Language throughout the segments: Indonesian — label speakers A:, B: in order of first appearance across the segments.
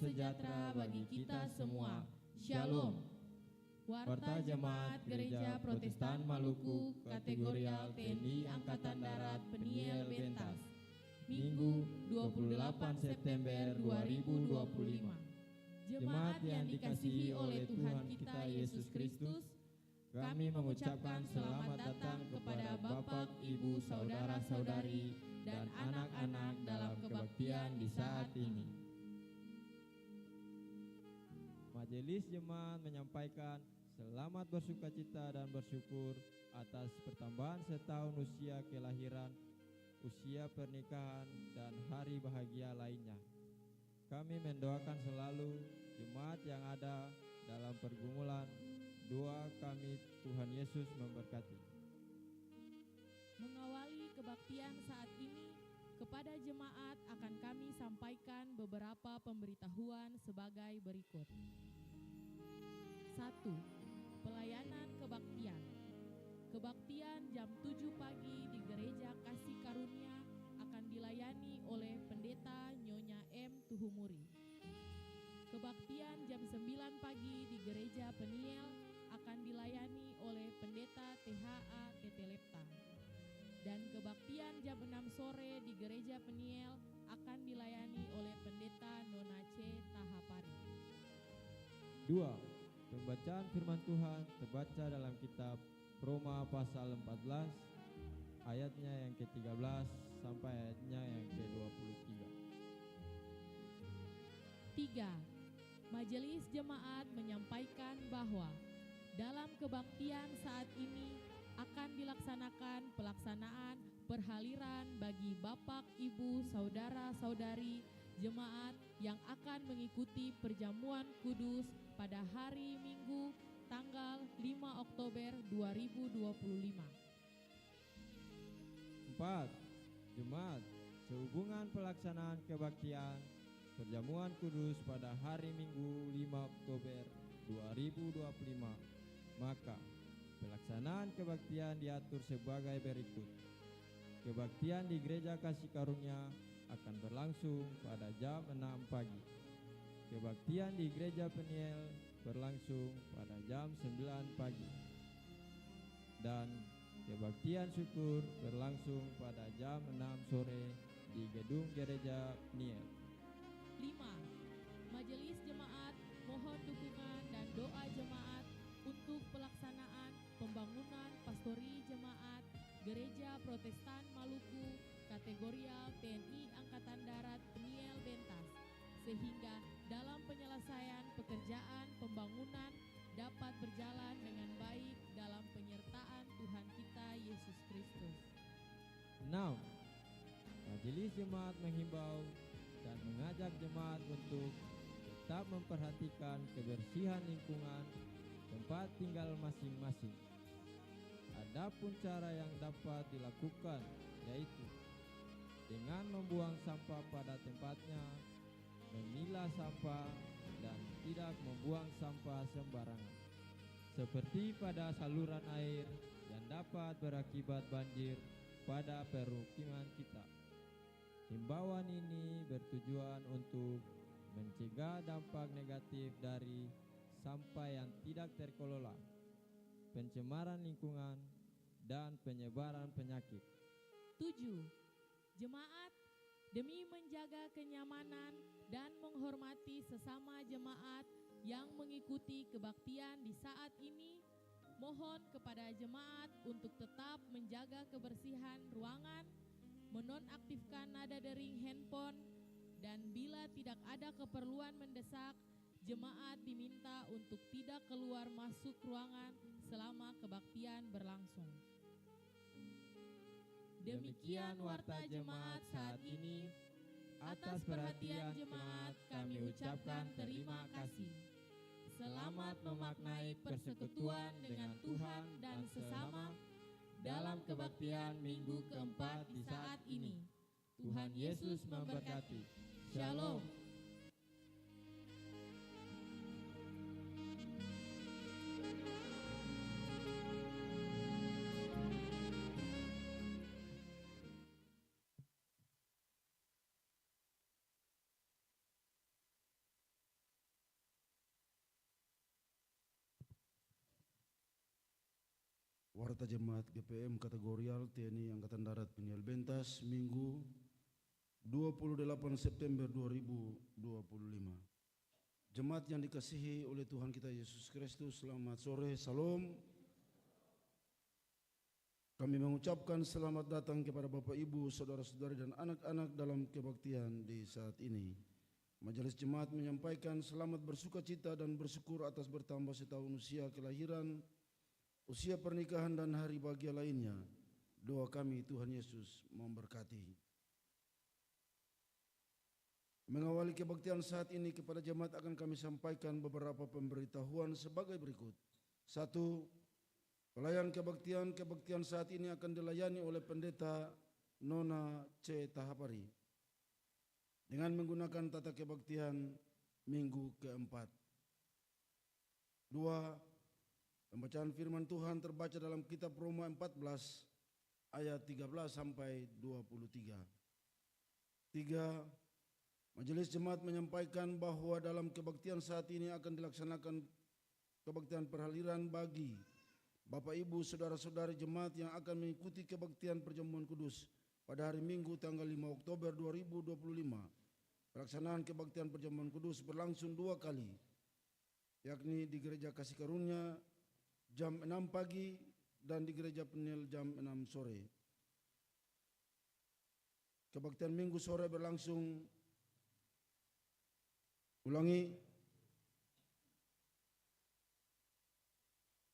A: sejahtera bagi kita semua. Shalom. Warta Jemaat Gereja Protestan Maluku, Kategorial TNI Angkatan Darat Peniel Bentas, Minggu 28 September 2025. Jemaat yang dikasihi oleh Tuhan kita Yesus Kristus, kami mengucapkan selamat datang kepada Bapak, Ibu, Saudara-saudari, dan anak-anak dalam kebaktian di saat ini.
B: Majelis Jemaat menyampaikan selamat bersukacita dan bersyukur atas pertambahan setahun usia kelahiran, usia pernikahan, dan hari bahagia lainnya. Kami mendoakan selalu jemaat yang ada dalam pergumulan. Doa kami, Tuhan Yesus memberkati.
A: Mengawali kebaktian saat ini, kepada jemaat akan kami sampaikan beberapa pemberitahuan sebagai berikut. 1. Pelayanan kebaktian. Kebaktian jam 7 pagi di Gereja Kasih Karunia akan dilayani oleh Pendeta Nyonya M. Tuhumuri. Kebaktian jam 9 pagi di Gereja Peniel akan dilayani oleh Pendeta THA Tetelepta. Dan kebaktian jam 6 sore di Gereja Peniel akan dilayani oleh Pendeta Nona C. Tahapari.
B: 2. Pembacaan firman Tuhan terbaca dalam kitab Roma pasal 14 ayatnya yang ke-13 sampai ayatnya yang ke-23.
A: 3. Majelis Jemaat menyampaikan bahwa dalam kebaktian saat ini akan dilaksanakan pelaksanaan perhaliran bagi Bapak, Ibu, Saudara-saudari jemaat yang akan mengikuti perjamuan kudus pada hari Minggu tanggal 5 Oktober 2025.
B: 4. Jemaat sehubungan pelaksanaan kebaktian perjamuan kudus pada hari Minggu 5 Oktober 2025, maka pelaksanaan kebaktian diatur sebagai berikut. Kebaktian di Gereja Kasih Karunia akan berlangsung pada jam 6 pagi. Kebaktian di Gereja Peniel berlangsung pada jam 9 pagi. Dan kebaktian syukur berlangsung pada jam 6 sore di gedung Gereja Peniel.
A: 5. Majelis Jemaat mohon dukungan dan doa jemaat untuk pelaksanaan pembangunan pastori jemaat Gereja Protestan Maluku Kategorial TNI Angkatan Darat Peniel Bentas, sehingga dalam penyelesaian pekerjaan pembangunan dapat berjalan dengan baik dalam penyertaan Tuhan kita Yesus Kristus.
B: 6. Majelis Jemaat menghimbau dan mengajak jemaat untuk tetap memperhatikan kebersihan lingkungan tempat tinggal masing-masing. Adapun cara yang dapat dilakukan yaitu dengan membuang sampah pada tempatnya, memilah sampah, dan tidak membuang sampah sembarangan, seperti pada saluran air yang dapat berakibat banjir pada permukiman kita. Himbauan ini bertujuan untuk mencegah dampak negatif dari sampah yang tidak terkelola, pencemaran lingkungan, dan penyebaran penyakit.
A: 7. Jemaat, demi menjaga kenyamanan dan menghormati sesama jemaat yang mengikuti kebaktian di saat ini, mohon kepada jemaat untuk tetap menjaga kebersihan ruangan, menonaktifkan nada dering handphone, dan bila tidak ada keperluan mendesak, jemaat diminta untuk tidak keluar masuk ruangan selama kebaktian berlangsung. Demikian warta jemaat saat ini. Atas perhatian jemaat kami ucapkan terima kasih. Selamat memaknai persekutuan dengan Tuhan dan sesama dalam kebaktian minggu keempat di saat ini. Tuhan Yesus memberkati. Shalom.
C: Warta Jemaat GPM Kategorial TNI Angkatan Darat Peniel Bentas, Minggu 28 September 2025. Jemaat yang dikasihi oleh Tuhan kita Yesus Kristus, selamat sore, salam. Kami mengucapkan selamat datang kepada Bapak, Ibu, saudara-saudari dan anak-anak dalam kebaktian di saat ini. Majelis Jemaat menyampaikan selamat bersuka cita dan bersyukur atas bertambah setahun usia kelahiran, usia pernikahan dan hari bahagia lainnya. Doa kami Tuhan Yesus memberkati. Mengawali kebaktian saat ini kepada jemaat akan kami sampaikan beberapa pemberitahuan sebagai berikut. 1. Pelayan kebaktian saat ini akan dilayani oleh Pendeta Nona C. Tahapari dengan menggunakan tata kebaktian minggu keempat. 2. Pembacaan firman Tuhan terbaca dalam kitab Roma 14 ayat 13 sampai 23. 3. Majelis Jemaat menyampaikan bahwa dalam kebaktian saat ini akan dilaksanakan kebaktian perhaliran bagi Bapak, Ibu, saudara-saudari jemaat yang akan mengikuti kebaktian perjamuan kudus pada hari Minggu tanggal 5 Oktober 2025. Pelaksanaan kebaktian perjamuan kudus berlangsung 2 kali, yakni di Gereja Kasih Karunia jam 6 pagi dan di Gereja Peniel jam 6 sore. Kebaktian Minggu sore berlangsung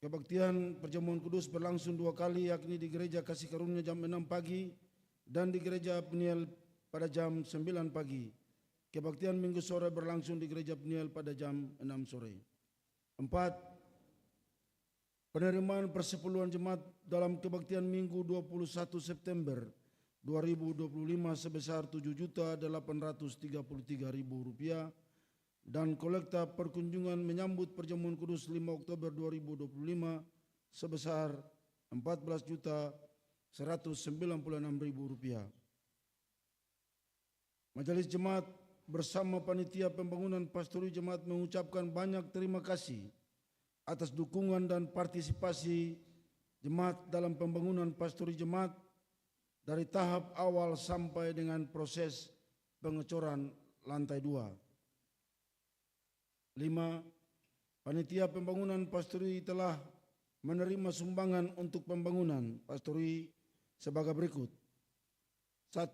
C: Kebaktian perjamuan kudus berlangsung 2 kali, yakni di Gereja Kasih Karunia jam 6 pagi dan di Gereja Peniel pada jam 9 pagi. Kebaktian Minggu sore berlangsung di Gereja Peniel pada jam 6 sore. 4. Penerimaan persepuluhan jemaat dalam kebaktian Minggu 21 September 2025 sebesar Rp7.833.000 dan kolekta perkunjungan menyambut perjamuan kudus 5 Oktober 2025 sebesar Rp14.196.000. Majelis Jemaat bersama panitia pembangunan pastori jemaat mengucapkan banyak terima kasih atas dukungan dan partisipasi jemaat dalam pembangunan pastori jemaat dari tahap awal sampai dengan proses pengecoran lantai 2. 5. Panitia pembangunan pastori telah menerima sumbangan untuk pembangunan pastori sebagai berikut. 1.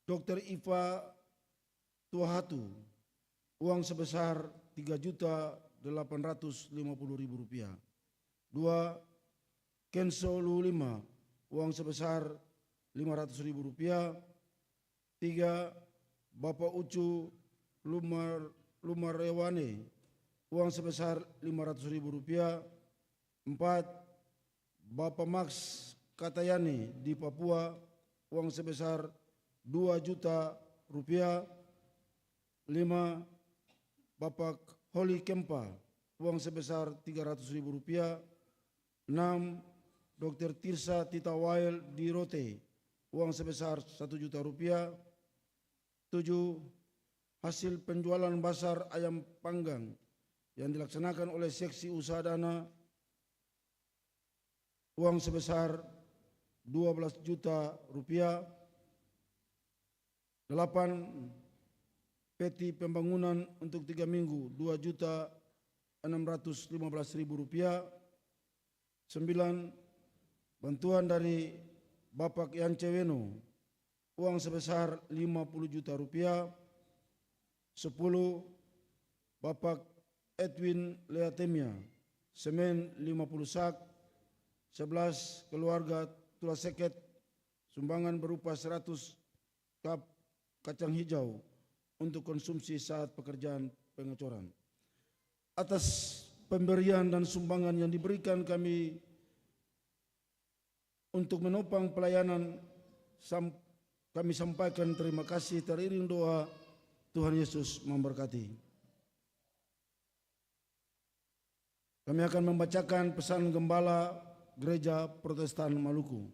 C: Dr. Iva Tuahatu, uang sebesar Rp3.850.000. 2. Kenso Lulima, uang sebesar Rp500.000. 3. Bapak Ucu Lumarewane, uang sebesar Rp500.000. 4. Bapak Max Katayani di Papua, uang sebesar Rp2 juta. 5. Bapak Holly Kempa, uang sebesar Rp300.000. 6. Dr. Tirsa Titawail di Rote, uang sebesar Rp1 juta. 7. Hasil penjualan basar ayam panggang yang dilaksanakan oleh seksi usaha dana, uang sebesar Rp12 juta. 8. Peti pembangunan untuk 3 minggu Rp2.615.000. 9. Bantuan dari Bapak Yance Weno, uang sebesar Rp50 juta. 10. Bapak Edwin Leatemia, semen 50 sak. 11. Keluarga Tulaseket, sumbangan berupa 100 kap kacang hijau untuk konsumsi saat pekerjaan pengecoran. Atas pemberian dan sumbangan yang diberikan kami untuk menopang pelayanan, kami sampaikan terima kasih teriring doa. Tuhan Yesus memberkati. Kami akan membacakan pesan Gembala Gereja Protestan Maluku.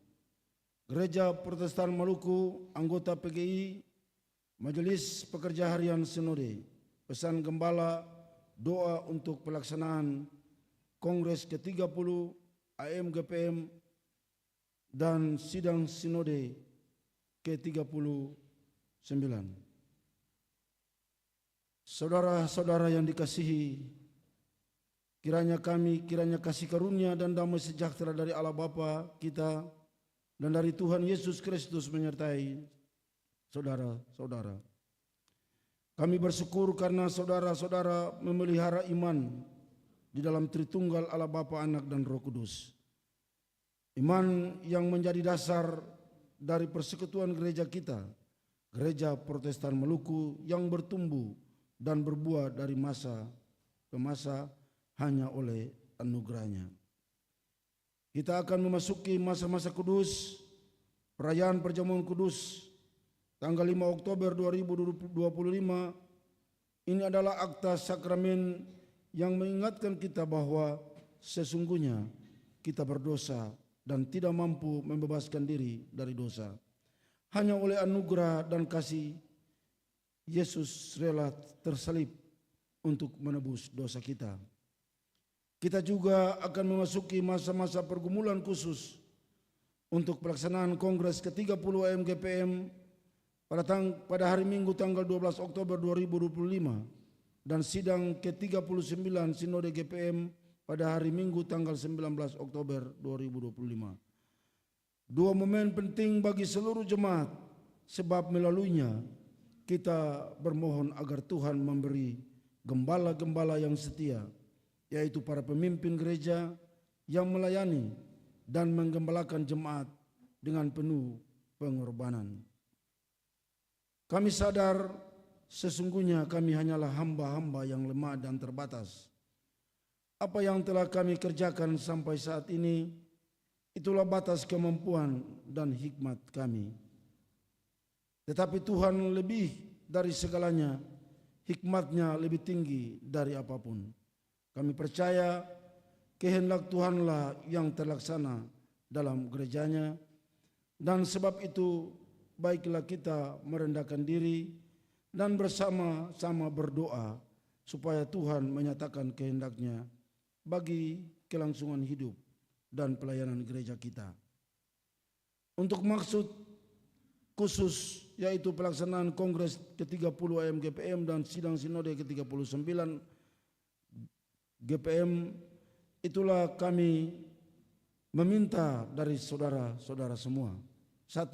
C: Gereja Protestan Maluku, anggota PGI, Majelis Pekerja Harian Sinode. Pesan Gembala, doa untuk pelaksanaan Kongres ke-30 AMGPM dan sidang sinode ke-39. Saudara-saudara yang dikasihi, kiranya kasih karunia dan damai sejahtera dari Allah Bapa kita dan dari Tuhan Yesus Kristus menyertai saudara-saudara. Kami bersyukur karena saudara-saudara memelihara iman di dalam Tritunggal Allah Bapa, Anak, dan Roh Kudus. Iman yang menjadi dasar dari persekutuan gereja kita, Gereja Protestan Maluku, yang bertumbuh dan berbuah dari masa ke masa hanya oleh anugerahnya. Kita akan memasuki masa-masa kudus, perayaan perjamuan kudus, tanggal 5 Oktober 2025. Ini adalah akta sakramen yang mengingatkan kita bahwa sesungguhnya kita berdosa dan tidak mampu membebaskan diri dari dosa. Hanya oleh anugerah dan kasih, Yesus rela tersalib untuk menebus dosa kita. Kita juga akan memasuki masa-masa pergumulan khusus untuk pelaksanaan Kongres ke-30 AMGPM pada hari Minggu tanggal 12 Oktober 2025 dan sidang ke-39 Sinode GPM pada hari Minggu tanggal 19 Oktober 2025. Dua momen penting bagi seluruh jemaat, sebab melaluinya kita bermohon agar Tuhan memberi gembala-gembala yang setia, yaitu para pemimpin gereja yang melayani dan menggembalakan jemaat dengan penuh pengorbanan. Kami sadar sesungguhnya kami hanyalah hamba-hamba yang lemah dan terbatas. Apa yang telah kami kerjakan sampai saat ini, itulah batas kemampuan dan hikmat kami. Tetapi Tuhan lebih dari segalanya, hikmatnya lebih tinggi dari apapun. Kami percaya kehendak Tuhanlah yang terlaksana dalam gerejanya, dan sebab itu baiklah kita merendahkan diri dan bersama-sama berdoa supaya Tuhan menyatakan kehendaknya bagi kelangsungan hidup dan pelayanan gereja kita. Untuk maksud khusus yaitu pelaksanaan Kongres ke-30 AMGPM dan sidang sinode ke-39 GPM, itulah kami meminta dari saudara-saudara semua. 1.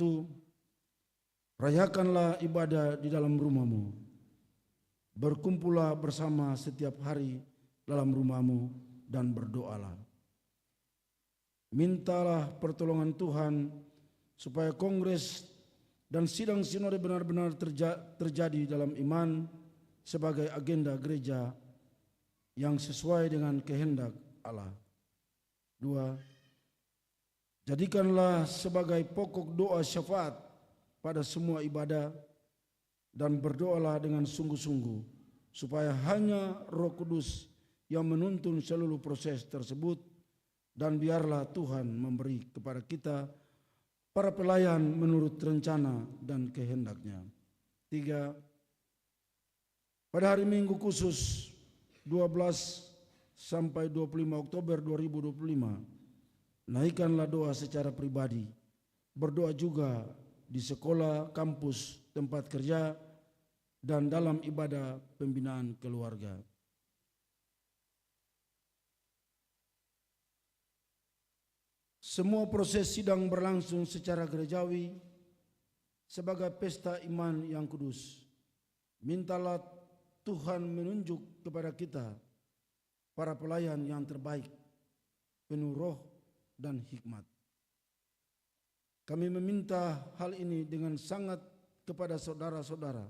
C: Rayakanlah ibadah di dalam rumahmu. Berkumpullah bersama setiap hari dalam rumahmu dan berdoalah. Mintalah pertolongan Tuhan supaya kongres dan sidang sinode benar-benar terjadi dalam iman sebagai agenda gereja yang sesuai dengan kehendak Allah. 2. Jadikanlah sebagai pokok doa syafaat pada semua ibadah dan berdoalah dengan sungguh-sungguh supaya hanya Roh Kudus yang menuntun seluruh proses tersebut, dan biarlah Tuhan memberi kepada kita para pelayan menurut rencana dan kehendaknya. 3. Pada hari Minggu khusus 12 sampai 25 Oktober 2025, naikkanlah doa secara pribadi, berdoa juga di sekolah, kampus, tempat kerja, dan dalam ibadah pembinaan keluarga. Semua proses sidang berlangsung secara gerejawi sebagai pesta iman yang kudus. Mintalah Tuhan menunjuk kepada kita para pelayan yang terbaik, penuh roh dan hikmat. Kami meminta hal ini dengan sangat kepada saudara-saudara,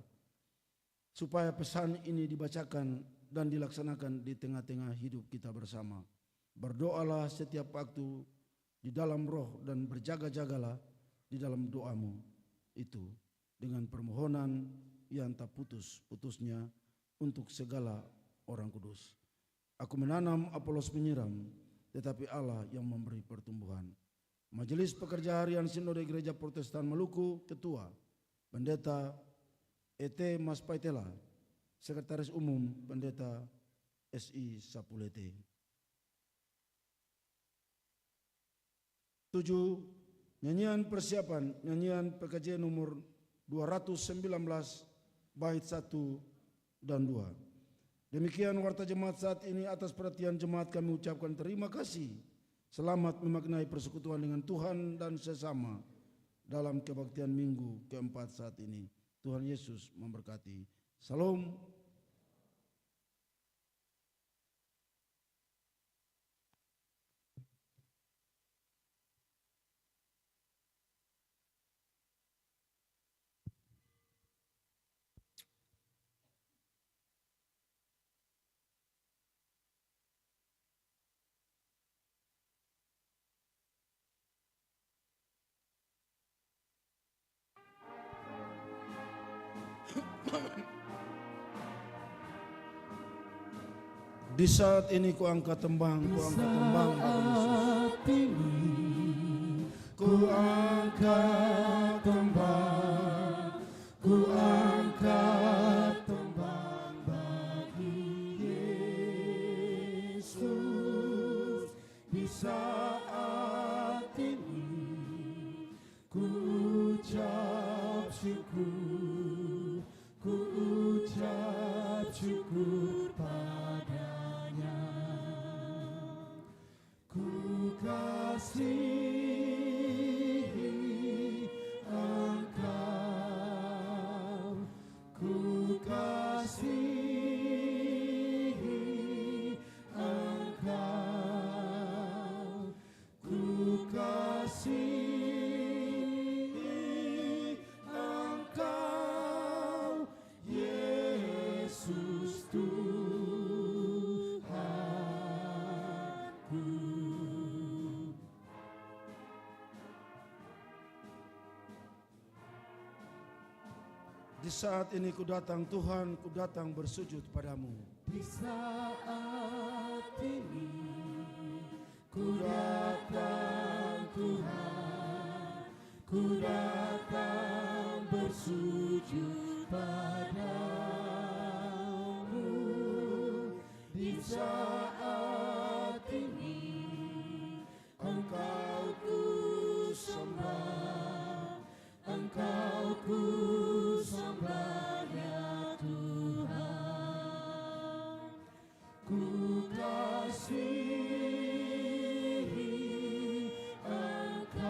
C: supaya pesan ini dibacakan dan dilaksanakan di tengah-tengah hidup kita bersama. Berdoalah setiap waktu di dalam roh dan berjaga-jagalah di dalam doamu itu dengan permohonan yang tak putus-putusnya untuk segala orang kudus. Aku menanam, Apolos menyiram, tetapi Allah yang memberi pertumbuhan. Majelis Pekerja Harian Sinode Gereja Protestan Maluku, Ketua Pendeta E.T. Mas Paitela, Sekretaris Umum Pendeta S.I. Sapulete. 7. Nyanyian persiapan, nyanyian PKJ nomor 219 bait 1 dan 2. Demikian warta jemaat saat ini. Atas perhatian jemaat kami ucapkan terima kasih. Selamat memaknai persekutuan dengan Tuhan dan sesama dalam kebaktian minggu keempat saat ini. Tuhan Yesus memberkati. Salam. Di saat ini ku angkat tembang, ku angkat tembang ku angkat tembang, ku angkat tembang bagi Yesus. Di saat ini ku ucap syukur, ku ucap syukur padanya. Ku kasihi Engkau, ku kasihi Engkau, ku kasihi Engkau, Yesus Tuhanku. Di saat ini ku datang Tuhan, ku datang bersujud padamu. Di saat ini ku datang Tuhan, ku datang bersujud padamu. Di saat ini Engkau ku sembah, Engkau ku sembah ya Tuhan. Ku kasihi Engkau,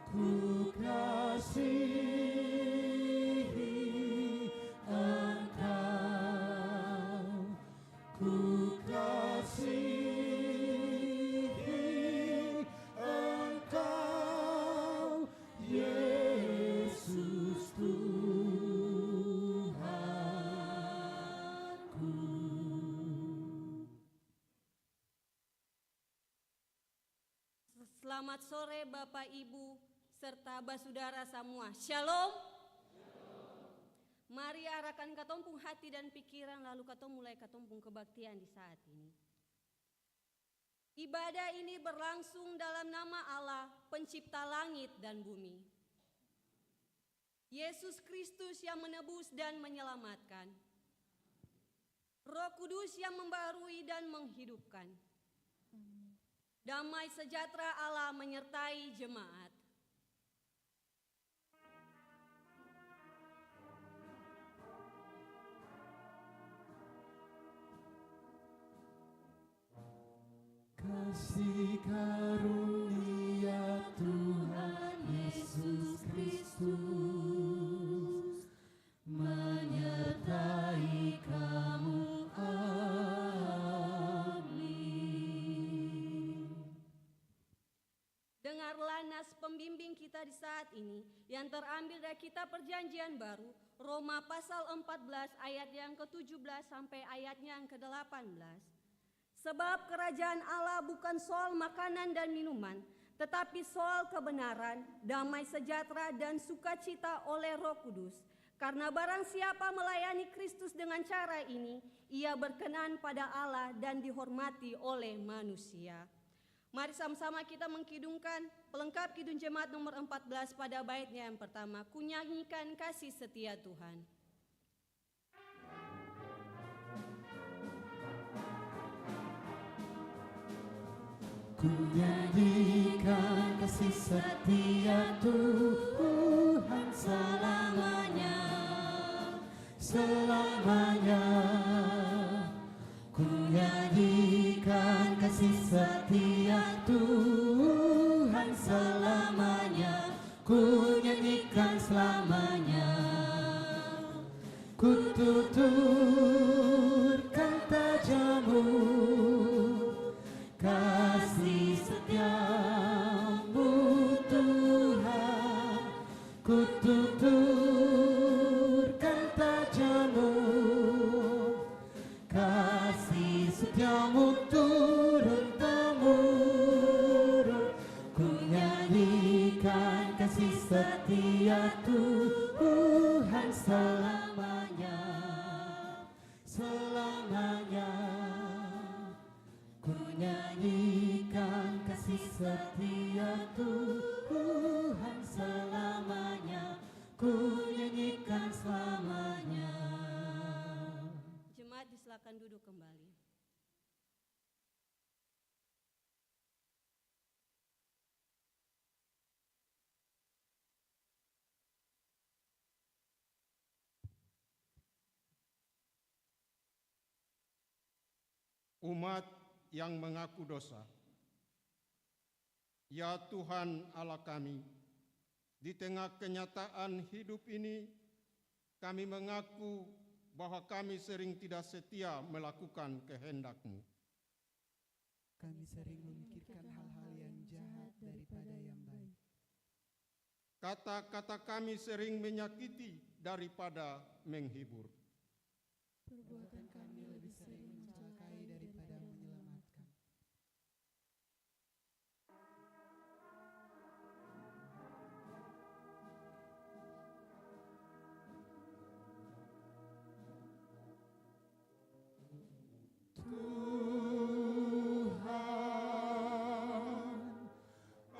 C: ku kasihi Engkau, ku kasihi Engkau, Yesus Tuhanku.
D: Selamat sore Bapak Ibu serta basudara semua. Shalom. Mari arahkan katompung hati dan pikiran lalu katong mulai katompung kebaktian di saat ini. Ibadah ini berlangsung dalam nama Allah pencipta langit dan bumi. Yesus Kristus yang menebus dan menyelamatkan. Roh Kudus yang membarui dan menghidupkan. Damai sejahtera Allah menyertai jemaat.
B: Kasih karunia Tuhan Yesus Kristus menyertai kamu. Amin.
D: Dengarlah nas pembimbing kita di saat ini yang terambil dari kitab Perjanjian Baru, Roma pasal 14 ayat yang ke-17 sampai ayatnya yang ke-18. Sebab kerajaan Allah bukan soal makanan dan minuman, tetapi soal kebenaran, damai sejahtera dan sukacita oleh Roh Kudus. Karena barang siapa melayani Kristus dengan cara ini, ia berkenan pada Allah dan dihormati oleh manusia. Mari sama-sama kita mengkidungkan pelengkap kidung jemaat nomor 14 pada baitnya yang pertama. Ku nyanyikan kasih setia Tuhan.
E: Ku nyanyikan kasih setia Tuhan selamanya, selamanya. Ku nyanyikan kasih setia Tuhan selamanya, ku nyanyikan selamanya. Ku tuturkan tajamu, kasih setiamu Tuhan. Ku tuturkan tajamu, kasih setiamu turun-temurun. Ku nyanyikan kasih setia Tuhan selamanya, selamanya. Ku nyanyikan kasih setia Tuhan selamanya, ku nyanyikan selamanya.
D: Jemaat disilakan duduk kembali.
F: Umat yang mengaku dosa. Ya Tuhan Allah kami, di tengah kenyataan hidup ini, kami mengaku bahwa kami sering tidak setia melakukan kehendak-Mu.
E: Kami sering memikirkan hal-hal yang jahat daripada yang baik.
F: Kata-kata kami sering menyakiti daripada menghibur.
E: Perbuatan kami lebih sering mencelakai daripada menyelamatkan. Tuhan,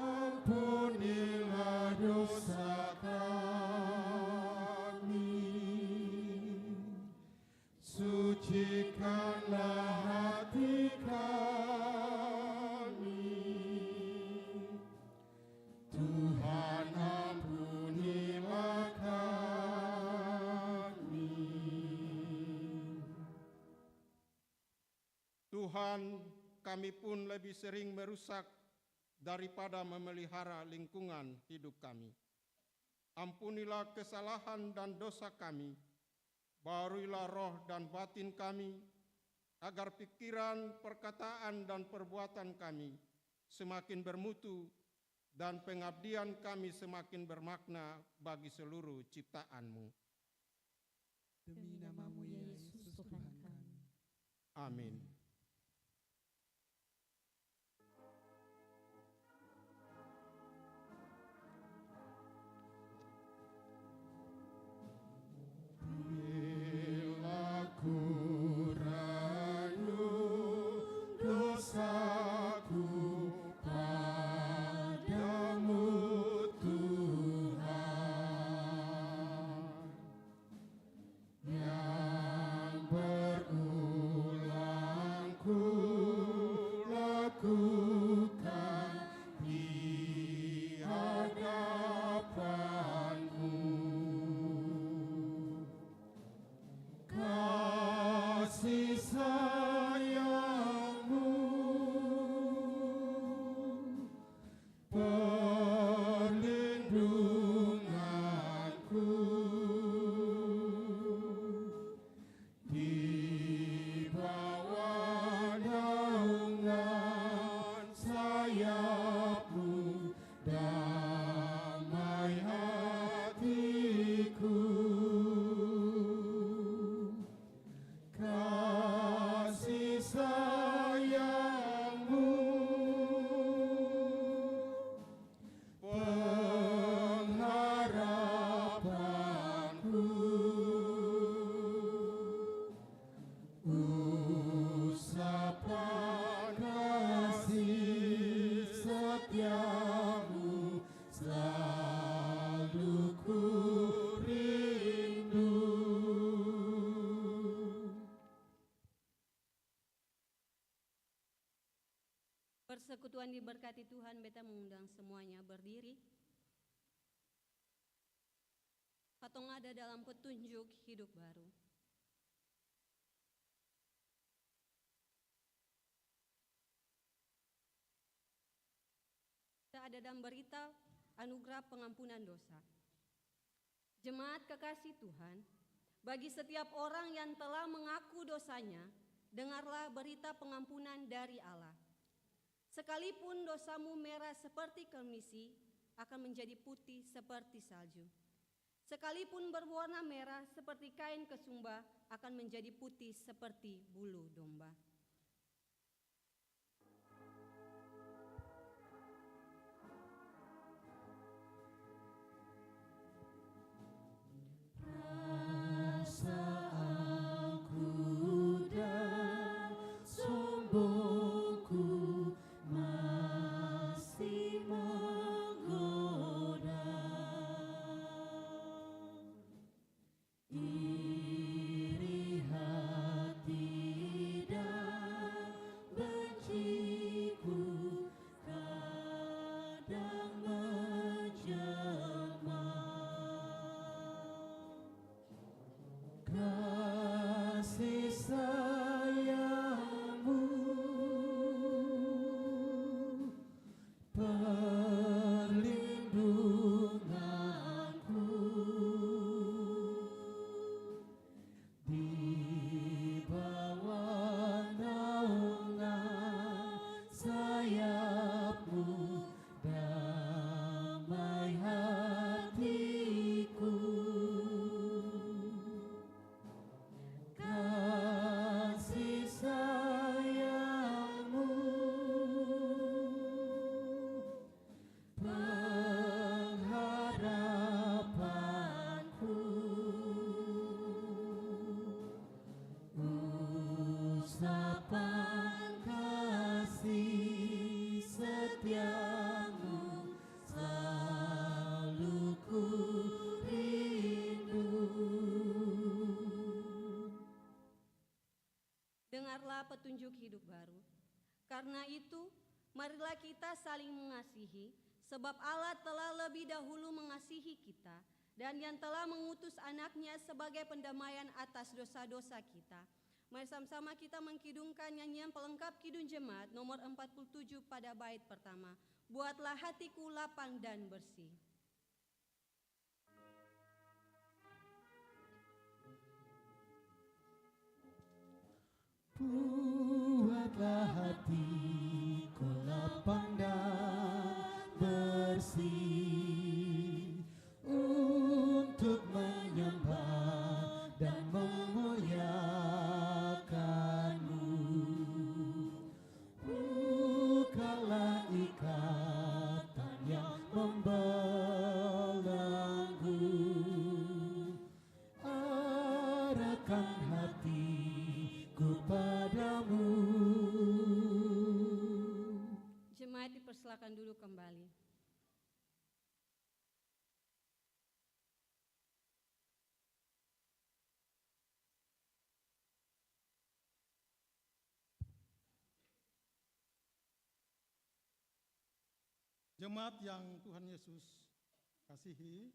E: ampunilah dosa kami, sucikanlah hati kami. Tuhan, ampunilah kami.
F: Tuhan, kami pun lebih sering merusak daripada memelihara lingkungan hidup kami. Ampunilah kesalahan dan dosa kami, baruilah roh dan batin kami, agar pikiran, perkataan, dan perbuatan kami semakin bermutu dan pengabdian kami semakin bermakna bagi seluruh ciptaan-Mu.
E: Demi nama-Mu ya Yesus Tuhan kami.
F: Amin.
E: Bila ku rayu dosaku padamu Tuhan, yang berulang ku lakukan di hadapan-Mu. Kasih sayang-Mu, perlindunganku, di bawah naungan sayap-Mu, damai hatiku. Kasih sayang-Mu, pengharapanku, usapan kasih setia-Mu selalu ku rindu.
D: Persekutuan diberkati Tuhan, beta mengundang semuanya berdiri. Katong ada dalam petunjuk hidup baru. Kita ada dalam berita anugerah pengampunan dosa. Jemaat kekasih Tuhan, bagi setiap orang yang telah mengaku dosanya, dengarlah berita pengampunan dari Allah. Sekalipun dosamu merah seperti kemisi, akan menjadi putih seperti salju. Sekalipun berwarna merah seperti kain kesumba, akan menjadi putih seperti bulu domba. Dengarlah petunjuk hidup baru. Karena itu, marilah kita saling mengasihi, sebab Allah telah lebih dahulu mengasihi kita, dan yang telah mengutus anaknya sebagai pendamaian atas dosa-dosa kita. Mari sama-sama kita mengkidungkan nyanyian pelengkap Kidung Jemaat nomor 47 pada bait pertama. Buatlah hatiku lapang dan bersih.
E: Buatlah hatiku lapang dan bersih untuk menyembah dan memuliakan-Mu. Bukalah ikatan yang membelenggu, arahkan hatiku padamu.
D: Jemaat dipersilakan duduk kembali.
F: Jemaat yang Tuhan Yesus kasihi,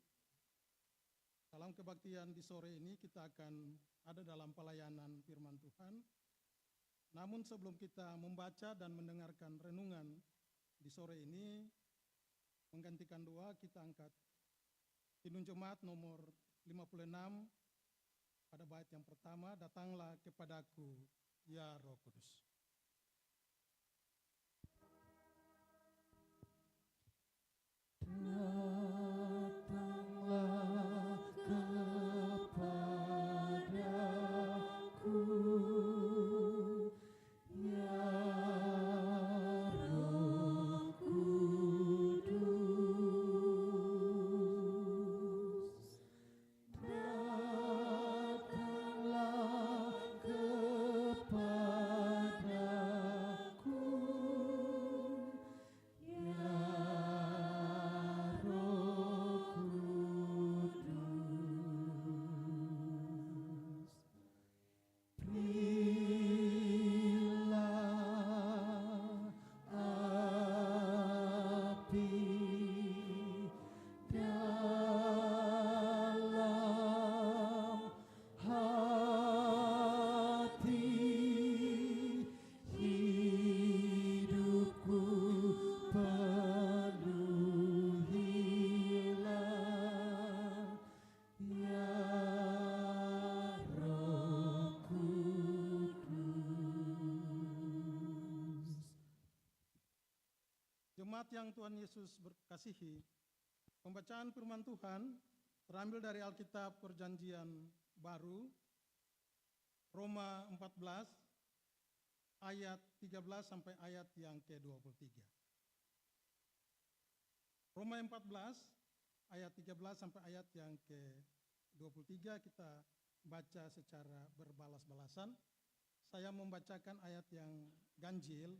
F: dalam kebaktian di sore ini kita akan ada dalam pelayanan firman Tuhan. Namun sebelum kita membaca dan mendengarkan renungan di sore ini, menggantikan doa, kita angkat Kidung Jemaat nomor 56 pada bait yang pertama, datanglah kepadaku ya Roh Kudus.
E: Datanglah kepadaku ya Roh Kudus. Datanglah kepadaku
G: Jemaat yang Tuhan Yesus berkasihi, pembacaan firman Tuhan terambil dari Alkitab Perjanjian Baru, Roma 14, ayat 13 sampai ayat yang ke-23. Roma 14, ayat 13 sampai ayat yang ke-23 kita baca secara berbalas-balasan. Saya membacakan ayat yang ganjil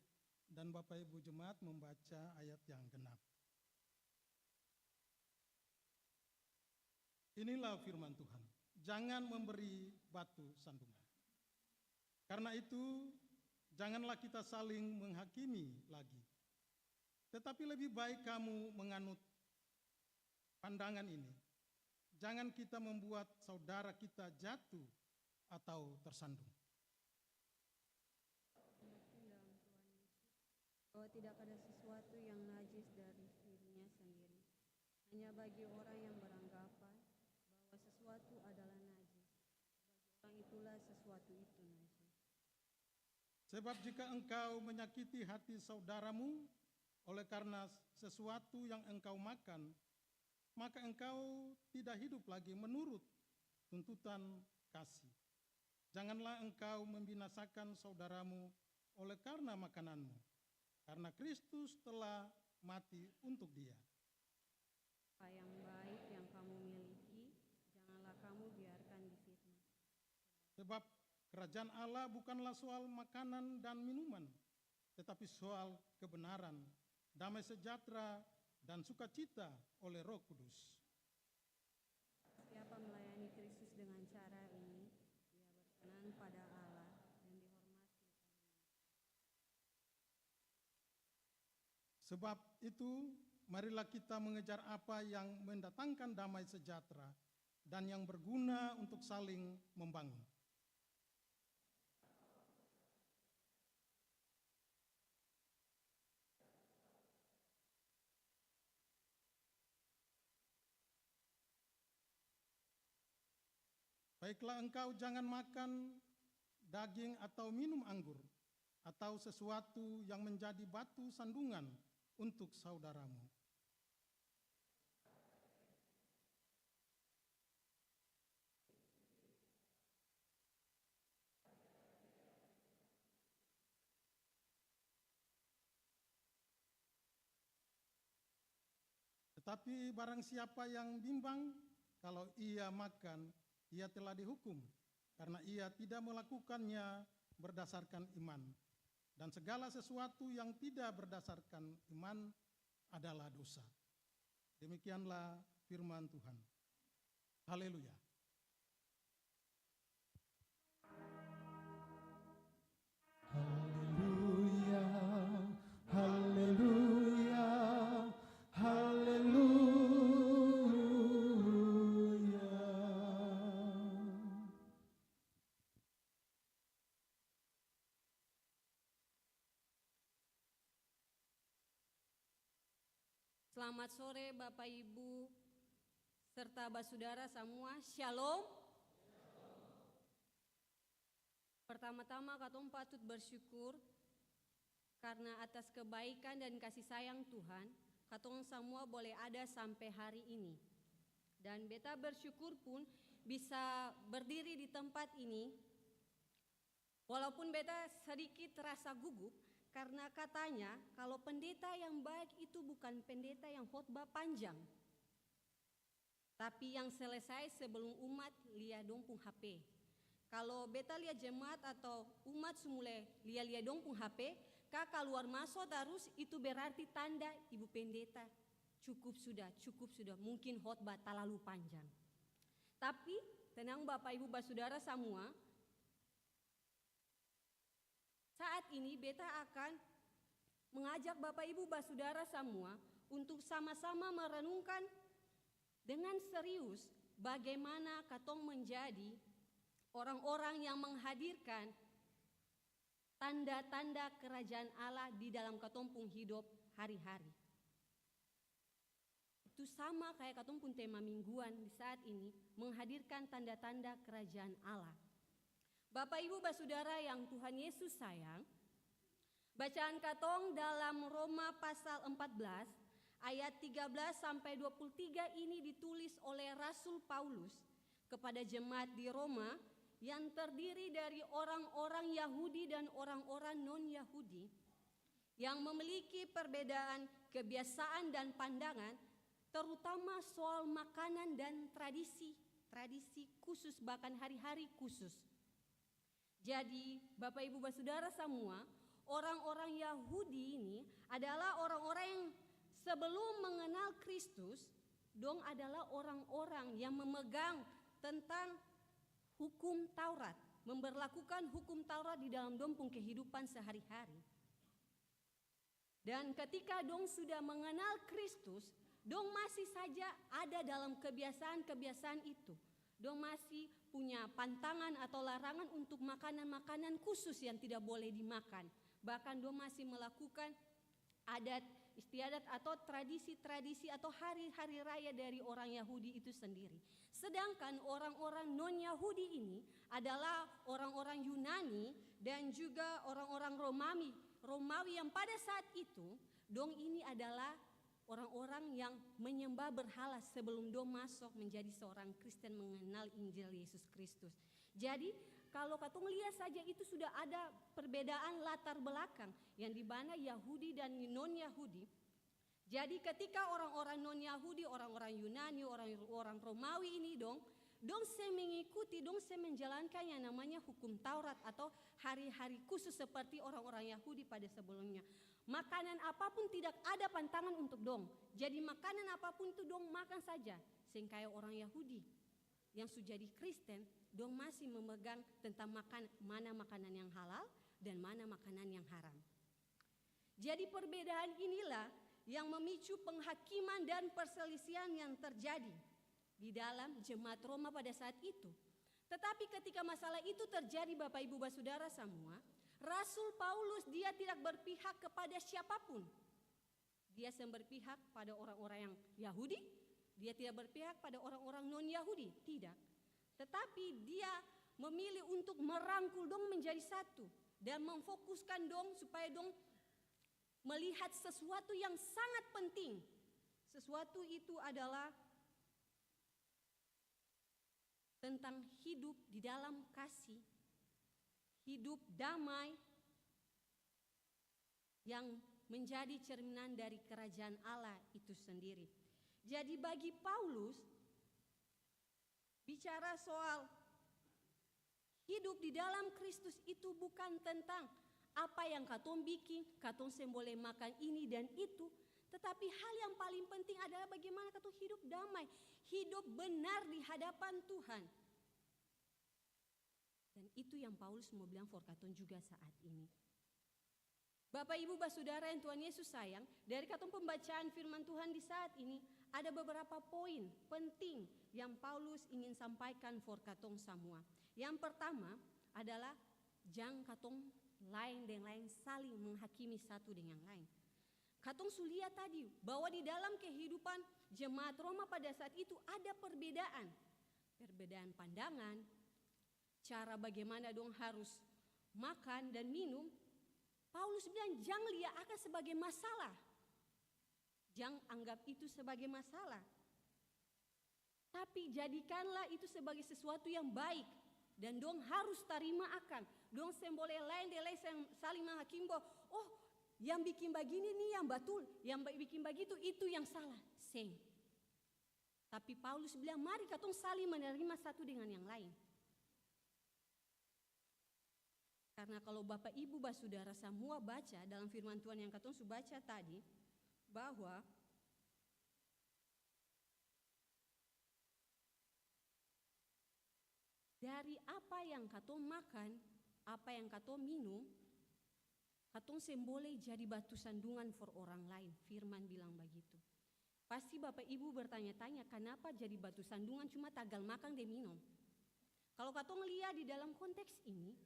G: dan Bapak Ibu Jemaat membaca ayat yang genap. Inilah firman Tuhan, jangan memberi batu sandungan. Karena itu, janganlah kita saling menghakimi lagi. Tetapi lebih baik kamu menganut pandangan ini. Jangan kita membuat saudara kita jatuh atau tersandung.
D: Bahwa tidak ada sesuatu yang najis dari dirinya sendiri. Hanya bagi orang yang beranggapan bahwa sesuatu adalah najis. Bagi orang itulah sesuatu itu najis.
G: Sebab jika engkau menyakiti hati saudaramu oleh karena sesuatu yang engkau makan, maka engkau tidak hidup lagi menurut tuntutan kasih. Janganlah engkau membinasakan saudaramu oleh karena makananmu, karena Kristus telah mati untuk dia.
D: Apa yang baik yang kamu miliki, janganlah kamu biarkan difitnah.
G: Sebab kerajaan Allah bukanlah soal makanan dan minuman, tetapi soal kebenaran, damai sejahtera, dan sukacita oleh Roh Kudus.
D: Siapa melayani Kristus dengan cara ini, dia berkenan pada Allah dan dihormati.
G: Sebab itu, marilah kita mengejar apa yang mendatangkan damai sejahtera dan yang berguna untuk saling membangun. Baiklah, engkau jangan makan daging atau minum anggur, atau sesuatu yang menjadi batu sandungan untuk saudaramu. Tetapi barang siapa yang bimbang, kalau ia makan, ia telah dihukum, karena ia tidak melakukannya berdasarkan iman. Dan segala sesuatu yang tidak berdasarkan iman adalah dosa. Demikianlah firman Tuhan. Haleluya.
E: Haleluya, haleluya, haleluya.
D: Selamat sore Bapak Ibu serta basudara semua. Shalom. Pertama-tama katong patut bersyukur karena atas kebaikan dan kasih sayang Tuhan, katong semua boleh ada sampai hari ini. Dan beta bersyukur pun bisa berdiri di tempat ini, walaupun beta sedikit terasa gugup, karena katanya kalau pendeta yang baik itu bukan pendeta yang khotbah panjang, tapi yang selesai sebelum umat lihat dong pun HP. Kalau beta lihat jemaat atau umat semula lihat dong pun HP, kakak keluar masuk terus, itu berarti tanda ibu pendeta cukup sudah, mungkin khotbah terlalu panjang. Tapi tenang Bapak Ibu Saudara semua, saat ini beta akan mengajak Bapak Ibu Saudara semua untuk sama-sama merenungkan dengan serius bagaimana katong menjadi orang-orang yang menghadirkan tanda-tanda kerajaan Allah di dalam katong pun hidup hari-hari. Itu sama kayak katong pun tema mingguan di saat ini, menghadirkan tanda-tanda kerajaan Allah. Bapak Ibu Saudara yang Tuhan Yesus sayang, Bacaan katong dalam Roma pasal 14 ayat 13 sampai 23 ini ditulis oleh Rasul Paulus kepada jemaat di Roma yang terdiri dari orang-orang Yahudi dan orang-orang non-Yahudi yang memiliki perbedaan kebiasaan dan pandangan, terutama soal makanan dan tradisi khusus, bahkan hari-hari khusus. Jadi, Bapak Ibu Saudara semua, orang-orang Yahudi ini adalah orang-orang yang sebelum mengenal Kristus, dong adalah orang-orang yang memegang tentang hukum Taurat, memberlakukan hukum Taurat di dalam dompung kehidupan sehari-hari. Dan ketika dong sudah mengenal Kristus, dong masih saja ada dalam kebiasaan-kebiasaan itu. Dong masih punya pantangan atau larangan untuk makanan-makanan khusus yang tidak boleh dimakan. Bahkan dong masih melakukan adat istiadat atau tradisi-tradisi atau hari-hari raya dari orang Yahudi itu sendiri. Sedangkan orang-orang non-Yahudi ini adalah orang-orang Yunani dan juga orang-orang Romawi yang pada saat itu dong ini adalah orang-orang yang menyembah berhala sebelum dong masuk menjadi seorang Kristen mengenal Injil Yesus Kristus. Jadi kalau katong lihat saja itu sudah ada perbedaan latar belakang yang di mana Yahudi dan non-Yahudi. Jadi ketika orang-orang non-Yahudi, orang-orang Yunani, orang-orang Romawi ini dong saya mengikuti, saya menjalankan yang namanya hukum Taurat atau hari-hari khusus seperti orang-orang Yahudi pada sebelumnya. Makanan apapun tidak ada pantangan untuk dong. Jadi makanan apapun itu dong makan saja. Sehingga orang Yahudi yang sudah jadi Kristen, dong masih memegang tentang mana makanan yang halal dan mana makanan yang haram. Jadi perbedaan inilah yang memicu penghakiman dan perselisihan yang terjadi di dalam jemaat Roma pada saat itu. Tetapi ketika masalah itu terjadi, Bapak Ibu Saudara semua, Rasul Paulus dia tidak berpihak kepada siapapun. Dia berpihak pada orang-orang yang Yahudi, dia tidak berpihak pada orang-orang non-Yahudi, tidak. Tetapi dia memilih untuk merangkul dong menjadi satu dan memfokuskan dong supaya dong melihat sesuatu yang sangat penting. Sesuatu itu adalah tentang hidup di dalam kasih, hidup damai yang menjadi cerminan dari kerajaan Allah itu sendiri. Jadi bagi Paulus, bicara soal hidup di dalam Kristus itu bukan tentang apa yang katong bikin, katong boleh makan ini dan itu. Tetapi hal yang paling penting adalah bagaimana katong hidup damai, hidup benar di hadapan Tuhan. Dan itu yang Paulus mau bilang for katong juga saat ini. Bapak Ibu Saudara yang Tuhan Yesus sayang, dari katong pembacaan firman Tuhan di saat ini, ada beberapa poin penting yang Paulus ingin sampaikan for katong semua. Yang pertama adalah jangan katong lain dan lain saling menghakimi satu dengan lain. Katong sulia tadi bahwa di dalam kehidupan jemaat Roma pada saat itu ada perbedaan pandangan, cara bagaimana dong harus makan dan minum. Paulus bilang jangan lihat akan sebagai masalah, jangan anggap itu sebagai masalah, tapi jadikanlah itu sebagai sesuatu yang baik. Dan dong harus terima akan. Dong boleh lain saling menghakimi bahwa oh yang bikin begini nih yang betul, yang bikin begitu itu yang salah. Tapi Paulus bilang mari katong saling menerima satu dengan yang lain. Karena kalau Bapak Ibu Saudara semua baca dalam firman Tuhan yang katong sudah baca tadi, bahwa dari apa yang katong makan, apa yang katong minum, katong boleh jadi batu sandungan for orang lain. Firman bilang begitu. Pasti Bapak Ibu bertanya-tanya kenapa jadi batu sandungan cuma tagal makan dan minum. Kalau katong lihat di dalam konteks ini,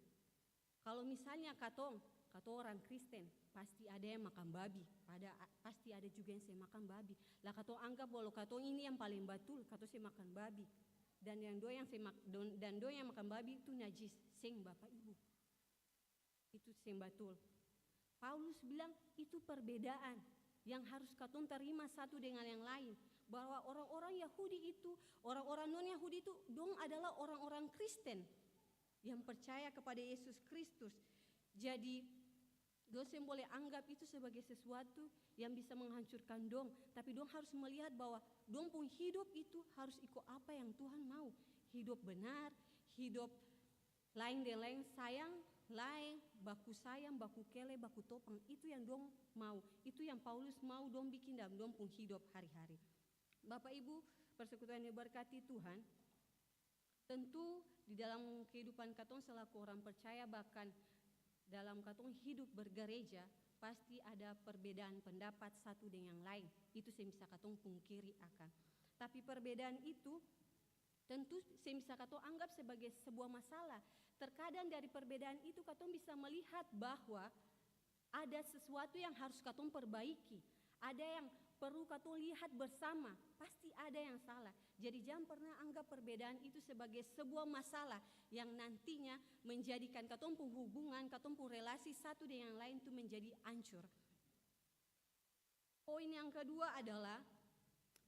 D: kalau misalnya katong orang Kristen, pasti ada yang makan babi, pasti ada juga yang makan babi. Lah katong anggap kalau katong ini yang paling betul, katong makan babi. Dan yang makan babi itu najis, Bapak Ibu. Itu betul. Paulus bilang itu perbedaan yang harus katong terima satu dengan yang lain. Bahwa orang-orang Yahudi itu, orang-orang non-Yahudi itu, dong adalah orang-orang Kristen yang percaya kepada Yesus Kristus. Jadi dosen boleh anggap itu sebagai sesuatu yang bisa menghancurkan dong. Tapi dong harus melihat bahwa dong pun hidup itu harus ikut apa yang Tuhan mau. Hidup benar, hidup lain dan lain, sayang, lain, baku sayang, baku kele, baku topang. Itu yang dong mau. Itu yang Paulus mau dong bikin dalam dong pun hidup hari-hari. Bapak Ibu, persekutuan yang diberkati Tuhan, tentu di dalam kehidupan katong selaku orang percaya, bahkan dalam katong hidup bergereja, pasti ada perbedaan pendapat satu dengan yang lain. Itu saya bisa katong pungkiri akan. Tapi perbedaan itu tentu saya bisa katong anggap sebagai sebuah masalah. Terkadang dari perbedaan itu katong bisa melihat bahwa ada sesuatu yang harus katong perbaiki. Ada yang perlu katong lihat bersama. Pasti ada yang salah. Jadi jangan pernah anggap perbedaan itu sebagai sebuah masalah yang nantinya menjadikan katong pun hubungan, katong pun relasi satu dengan yang lain itu menjadi hancur. Poin yang kedua adalah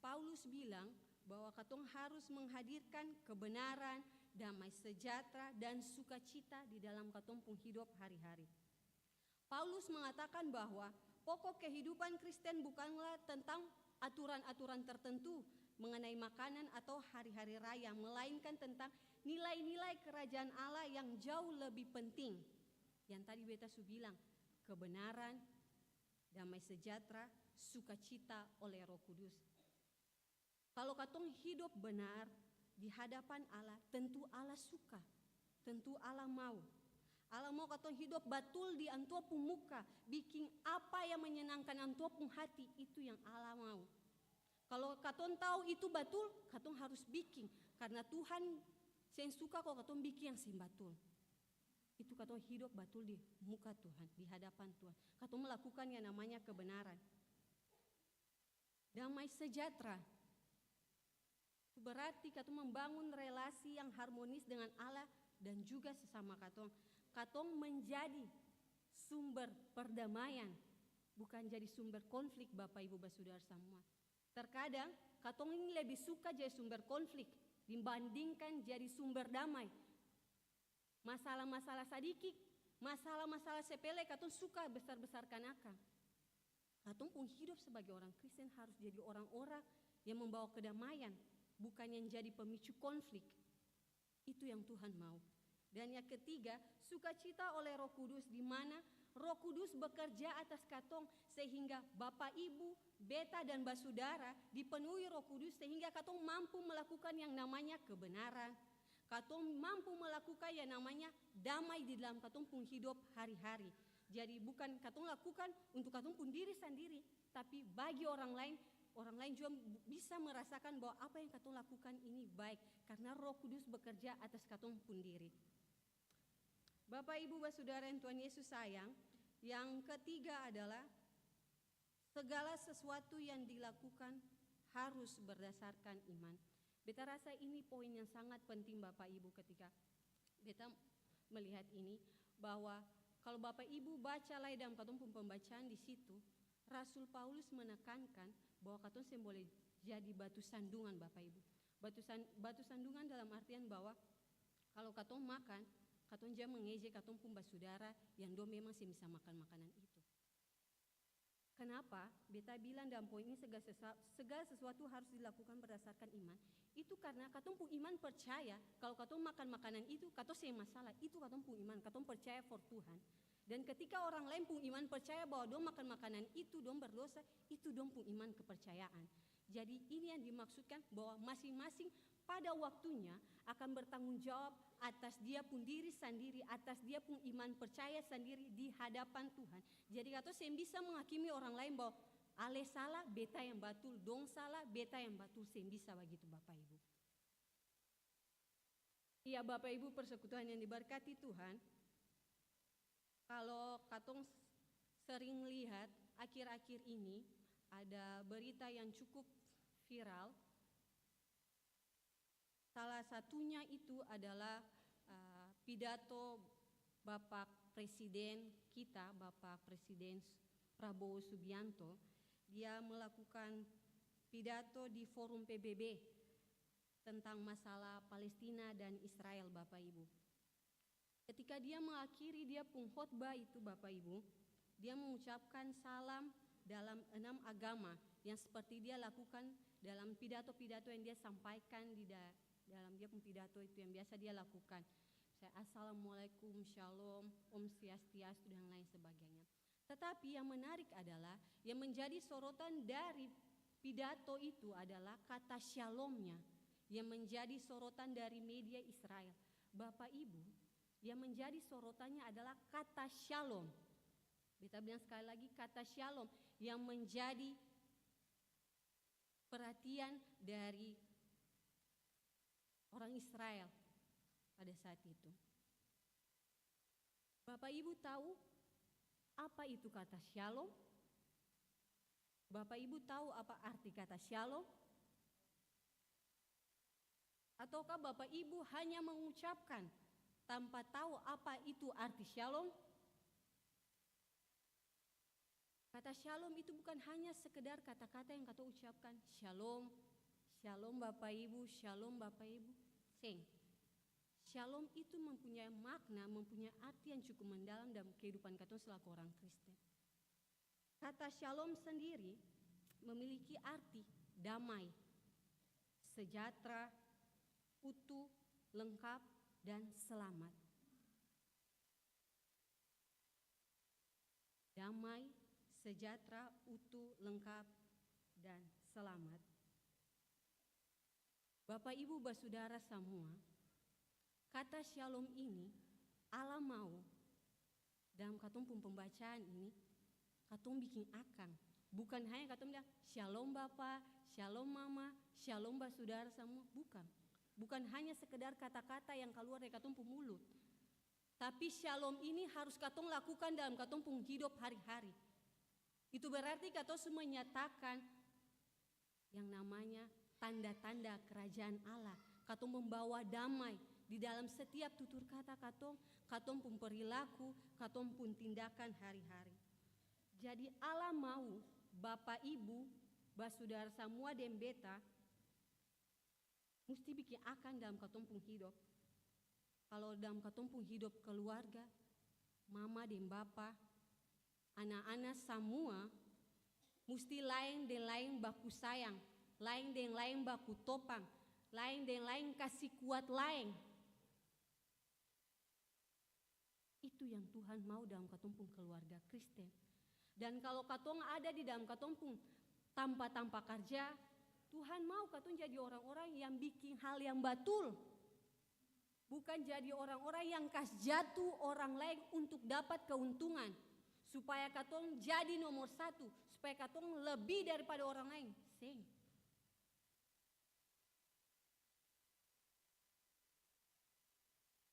D: Paulus bilang bahwa katong harus menghadirkan kebenaran, damai sejahtera, dan sukacita di dalam katong pun hidup hari-hari. Paulus mengatakan bahwa pokok kehidupan Kristen bukanlah tentang aturan-aturan tertentu mengenai makanan atau hari-hari raya, melainkan tentang nilai-nilai kerajaan Allah yang jauh lebih penting. Yang tadi beta su bilang, kebenaran, damai sejahtera, sukacita oleh Roh Kudus. Kalau katong hidup benar di hadapan Allah, tentu Allah suka, tentu Allah mau. Allah mau katong hidup betul di antua pun muka, bikin apa yang menyenangkan antua pun hati, itu yang Allah mau. Kalau katong tahu itu betul, katong harus bikin, karena Tuhan saya suka kalau katong bikin yang sing betul. Itu katong hidup betul di muka Tuhan, di hadapan Tuhan. Katong melakukan yang namanya kebenaran. Damai sejahtera. Berarti katong membangun relasi yang harmonis dengan Allah dan juga sesama katong. Katong menjadi sumber perdamaian, bukan jadi sumber konflik, Bapak Ibu Saudara semua. Terkadang katong ini lebih suka jadi sumber konflik dibandingkan jadi sumber damai. Masalah-masalah sedikit, masalah-masalah sepele katong suka besar-besarkan akan. Katong pun hidup sebagai orang Kristen harus jadi orang-orang yang membawa kedamaian, bukan yang jadi pemicu konflik. Itu yang Tuhan mau. Dan yang ketiga, sukacita oleh Roh Kudus, di mana Roh Kudus bekerja atas katong sehingga Bapak Ibu, beta dan basudara dipenuhi Roh Kudus sehingga katong mampu melakukan yang namanya kebenaran. Katong mampu melakukan yang namanya damai di dalam katong pun hidup hari-hari. Jadi bukan katong lakukan untuk katong pun diri sendiri, tapi bagi orang lain juga bisa merasakan bahwa apa yang katong lakukan ini baik karena Roh Kudus bekerja atas katong pun diri. Bapak Ibu Saudara yang Tuhan Yesus sayang, yang ketiga adalah segala sesuatu yang dilakukan harus berdasarkan iman. Beta rasa ini poin yang sangat penting Bapak Ibu ketika beta melihat ini, bahwa kalau Bapak Ibu baca lagi dalam katong pun pembacaan di situ, Rasul Paulus menekankan bahwa katong boleh jadi batu sandungan Bapak Ibu. Batu sandungan dalam artian bahwa kalau katong makan, katong jangan mengejek katong pun basudara yang do memang bisa makan makanan itu. Kenapa? Beta bilang dalam poin ini segala sesuatu harus dilakukan berdasarkan iman. Itu karena katong pun iman percaya kalau katong makan makanan itu, katong sih masalah. Itu katong pun iman, katong percaya for Tuhan. Dan ketika orang lain pun iman percaya bahwa dong makan makanan itu, dong berdosa, itu dong pun iman kepercayaan. Jadi ini yang dimaksudkan bahwa masing-masing pada waktunya akan bertanggung jawab atas dia pun diri sendiri, atas dia pun iman percaya sendiri di hadapan Tuhan. Jadi katong saya bisa menghakimi orang lain bahwa ale salah, beta yang batul, dong salah, beta yang batul, saya bisa begitu Bapak Ibu. Iya Bapak Ibu persekutuan yang diberkati Tuhan, kalau katong sering lihat akhir-akhir ini ada berita yang cukup viral. Salah satunya itu adalah pidato Bapak Presiden kita, Bapak Presiden Prabowo Subianto, dia melakukan pidato di forum PBB tentang masalah Palestina dan Israel, Bapak Ibu. Ketika dia mengakhiri dia pun khotbah itu, Bapak Ibu, dia mengucapkan salam dalam 6 agama yang seperti dia lakukan dalam pidato-pidato yang dia sampaikan dalam dia pun pidato itu yang biasa dia lakukan. Assalamualaikum, shalom, om swastiastu dan lain sebagainya. Tetapi yang menarik adalah yang menjadi sorotan dari pidato itu adalah kata shalomnya yang menjadi sorotan dari media Israel. Bapak Ibu, yang menjadi sorotannya adalah kata shalom. Kita bilang sekali lagi kata shalom yang menjadi perhatian dari orang Israel pada saat itu. Bapak Ibu tahu apa itu kata shalom? Bapak Ibu tahu apa arti kata shalom? Ataukah Bapak Ibu hanya mengucapkan tanpa tahu apa itu arti shalom? Kata shalom itu bukan hanya sekedar kata-kata yang kata ucapkan shalom, shalom Bapak Ibu, shalom Bapak Ibu. Shalom itu mempunyai makna, mempunyai arti yang cukup mendalam dalam kehidupan kita selaku orang Kristen. Kata shalom sendiri memiliki arti damai, sejahtera, utuh, lengkap, dan selamat. Damai, sejahtera, utuh, lengkap, dan selamat. Bapak Ibu Saudara semua, kata shalom ini Allah mau dalam katong pembacaan ini katong bikin akang. Bukan hanya katong bilang shalom Bapak, shalom Mama, shalom Saudara semua, bukan. Bukan hanya sekedar kata-kata yang keluar dari katong mulut. Tapi shalom ini harus katong lakukan dalam katong hidup hari-hari. Itu berarti katong semua menyatakan yang namanya tanda-tanda kerajaan Allah. Katong membawa damai di dalam setiap tutur kata katong pun perilaku, katong pun tindakan hari-hari. Jadi Allah mau Bapak Ibu, Saudara semua dan beta mesti bikin akan dalam katong pun hidup. Kalau dalam katong pun hidup keluarga, mama dan bapa, anak-anak semua mesti lain dan lain baku sayang, lain dan lain baku topang, lain dan lain kasih kuat lain. Itu yang Tuhan mau dalam katong pun keluarga Kristen. Dan kalau katong ada di dalam katong pun tanpa kerja, Tuhan mau katong jadi orang-orang yang bikin hal yang betul. Bukan jadi orang-orang yang kas jatuh orang lain untuk dapat keuntungan. Supaya katong jadi nomor 1, supaya katong lebih daripada orang lain.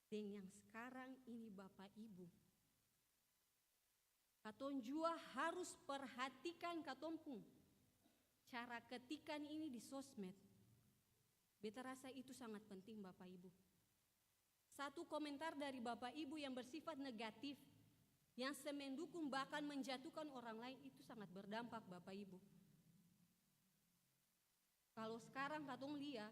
D: Dan yang sekarang ini Bapak Ibu, katong juga harus perhatikan katong pun cara ketikan ini di sosmed. Beta rasa itu sangat penting Bapak Ibu. Satu komentar dari Bapak Ibu yang bersifat negatif, yang semendukung bahkan menjatuhkan orang lain, itu sangat berdampak Bapak Ibu. Kalau sekarang katong lihat,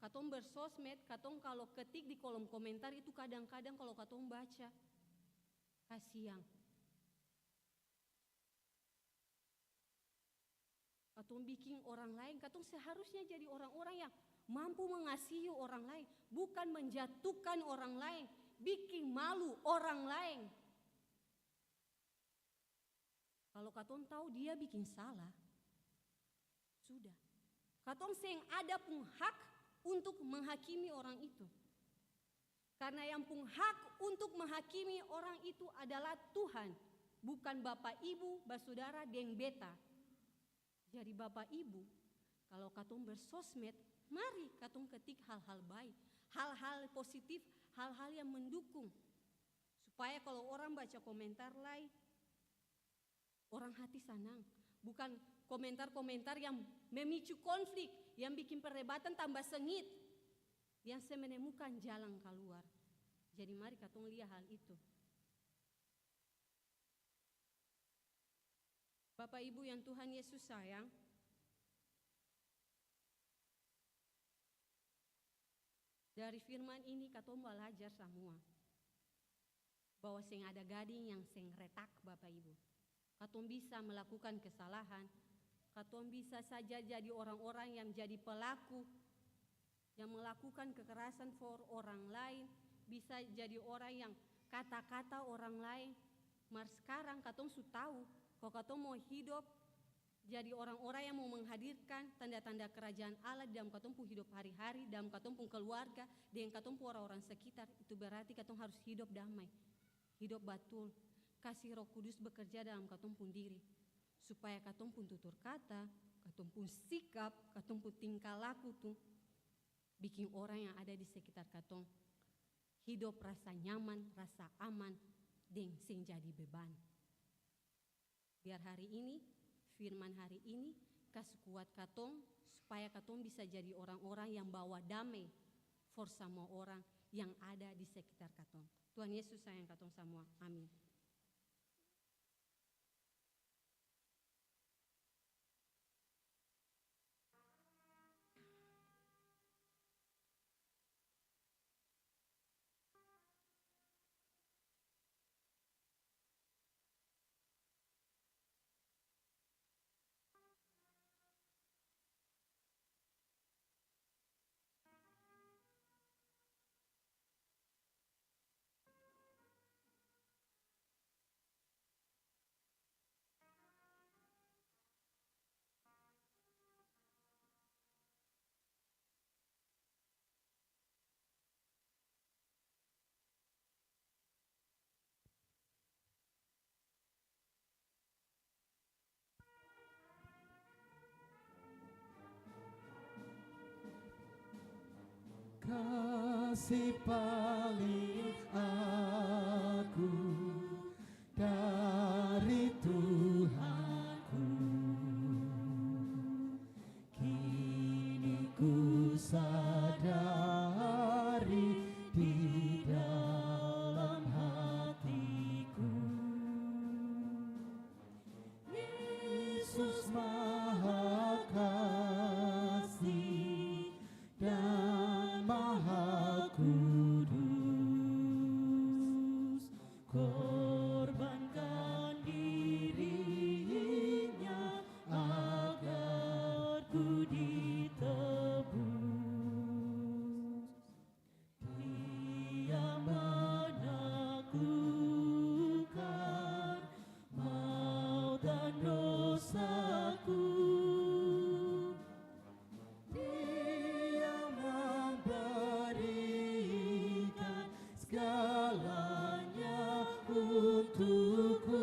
D: katong bersosmed, katong kalau ketik di kolom komentar itu kadang-kadang kalau katong baca, kasihan. Katong bikin orang lain, katong seharusnya jadi orang-orang yang mampu mengasihi orang lain, bukan menjatuhkan orang lain, bikin malu orang lain. Kalau katong tahu dia bikin salah, sudah. Katong seng ada pun hak untuk menghakimi orang itu. Karena yang pun hak untuk menghakimi orang itu adalah Tuhan, bukan Bapak Ibu, Saudara, dan beta. Jadi Bapak Ibu, kalau katong bersosmed, mari katong ketik hal-hal baik, hal-hal positif, hal-hal yang mendukung. Supaya kalau orang baca komentar lain, orang hati senang. Bukan komentar-komentar yang memicu konflik, yang bikin perdebatan tambah sengit, yang menemukan jalan keluar. Jadi mari katong lihat hal itu. Bapak Ibu yang Tuhan Yesus sayang, dari firman ini katong belajar semua bahwa seng ada gading yang seng retak Bapak Ibu. Katong bisa melakukan kesalahan, katong bisa saja jadi orang-orang yang jadi pelaku, yang melakukan kekerasan for orang lain, bisa jadi orang yang kata-kata orang lain. Mas sekarang katong sudah tahu kalau katong mau hidup jadi orang-orang yang mau menghadirkan tanda-tanda kerajaan Allah dalam katong pun hidup hari-hari, dalam katong pun keluarga, dengan katong pun orang-orang sekitar, itu berarti katong harus hidup damai, hidup batul. Kasih Roh Kudus bekerja dalam katong pun diri, supaya katong pun tutur kata, katong pun sikap, katong pun tingkah laku tuh bikin orang yang ada di sekitar katong hidup rasa nyaman, rasa aman, dan sing jadi beban. Biar hari ini, firman hari ini kasih kuat katong supaya katong bisa jadi orang-orang yang bawa damai for semua orang yang ada di sekitar katong. Tuhan Yesus sayang katong semua. Amin.
E: Kasih paling aku dari Tuhanku, kini ku sadari di dalam hatiku, Yesus Maha Kasih dan Maha Kudus, korbankan dirinya agar ku ditebus. Dia menaklukkan maut dan dosaku. Dia memberikan segalanya untukku.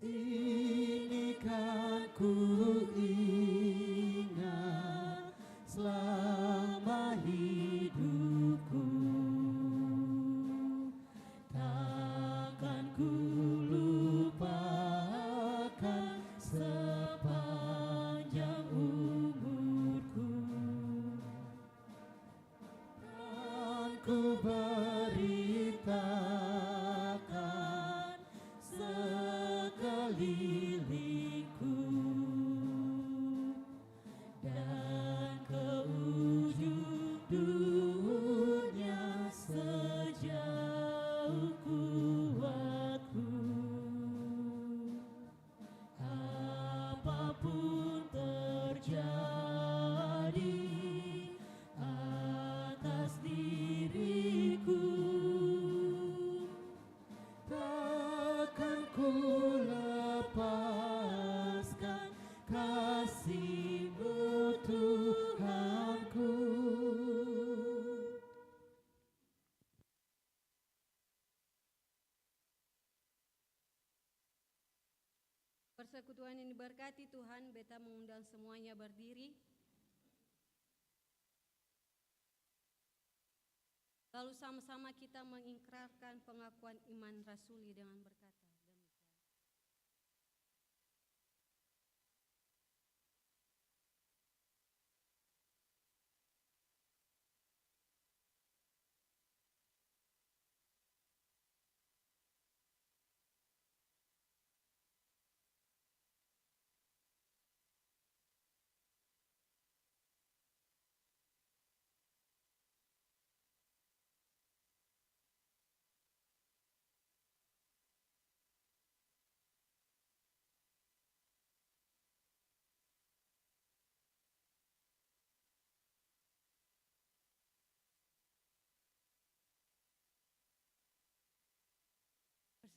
E: Ini kan ku ingat selama hidupku, takkan ku lupakan sepanjang umurku. Dan ku beritakan sekelilingku dan ke ujung dunia sejauh kuatku. Apapun terjadi atas diriku, takkan ku lepaskan kasih-Mu Tuhanku.
D: Persekutuan yang diberkati Tuhan, beta mengundang semuanya berdiri. Lalu sama-sama kita mengikrarkan pengakuan iman rasuli dengan berkata demikian.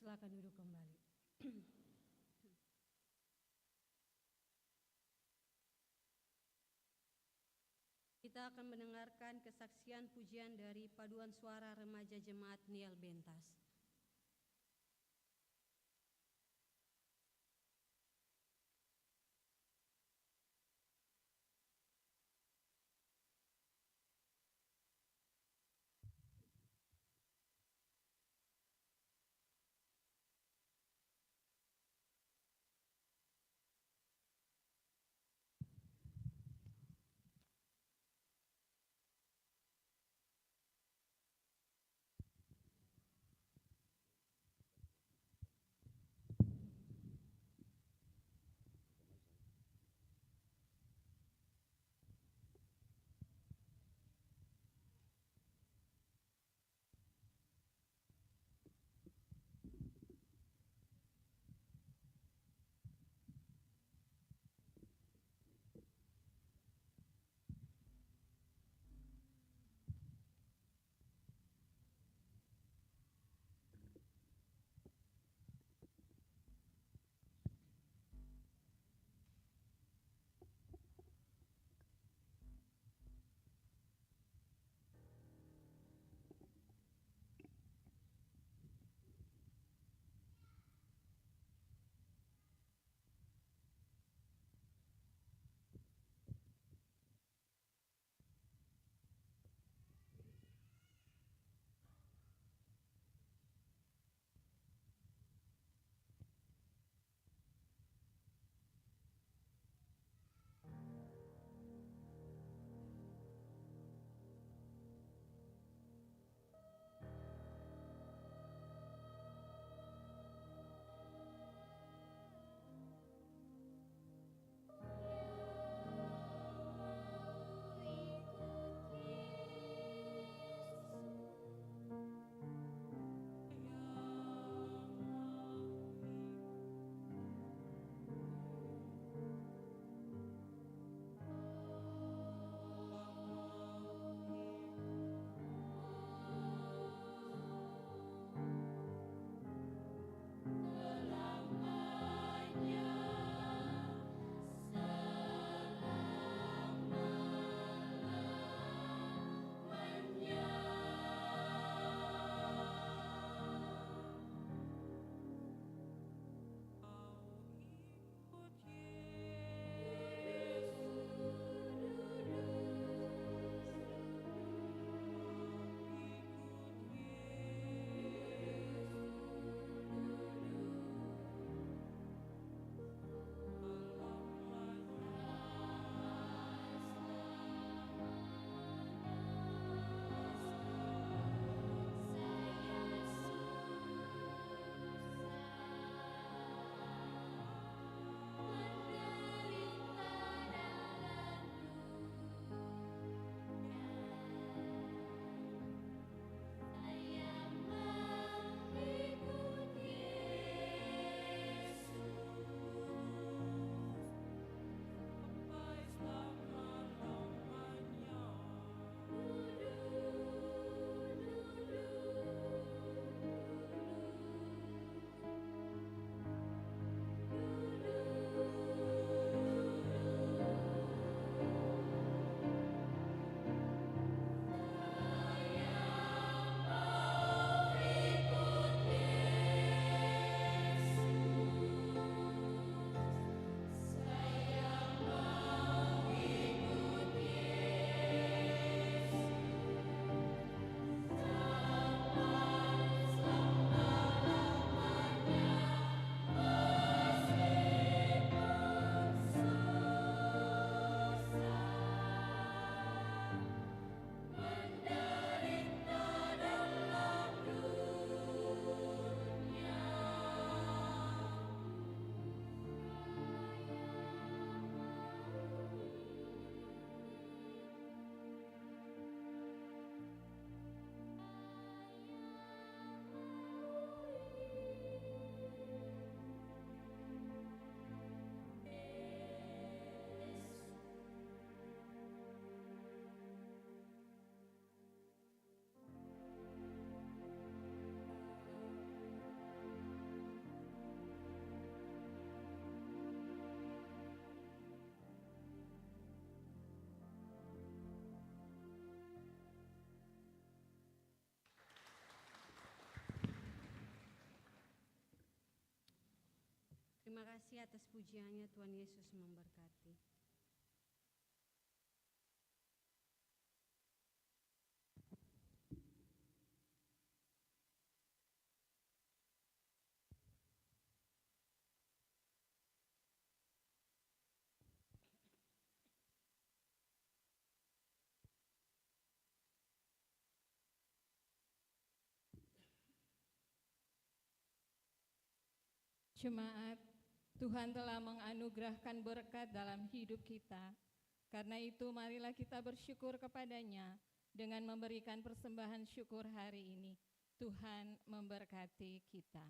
D: Silakan duduk kembali. Kita akan mendengarkan kesaksian pujian dari Paduan Suara Remaja Jemaat Niel Bentas. atas pujiannya, Tuhan Yesus memberkati.
H: Jemaat, Tuhan telah menganugerahkan berkat dalam hidup kita. Karena itu marilah kita bersyukur kepadanya dengan memberikan persembahan syukur hari ini. Tuhan memberkati kita.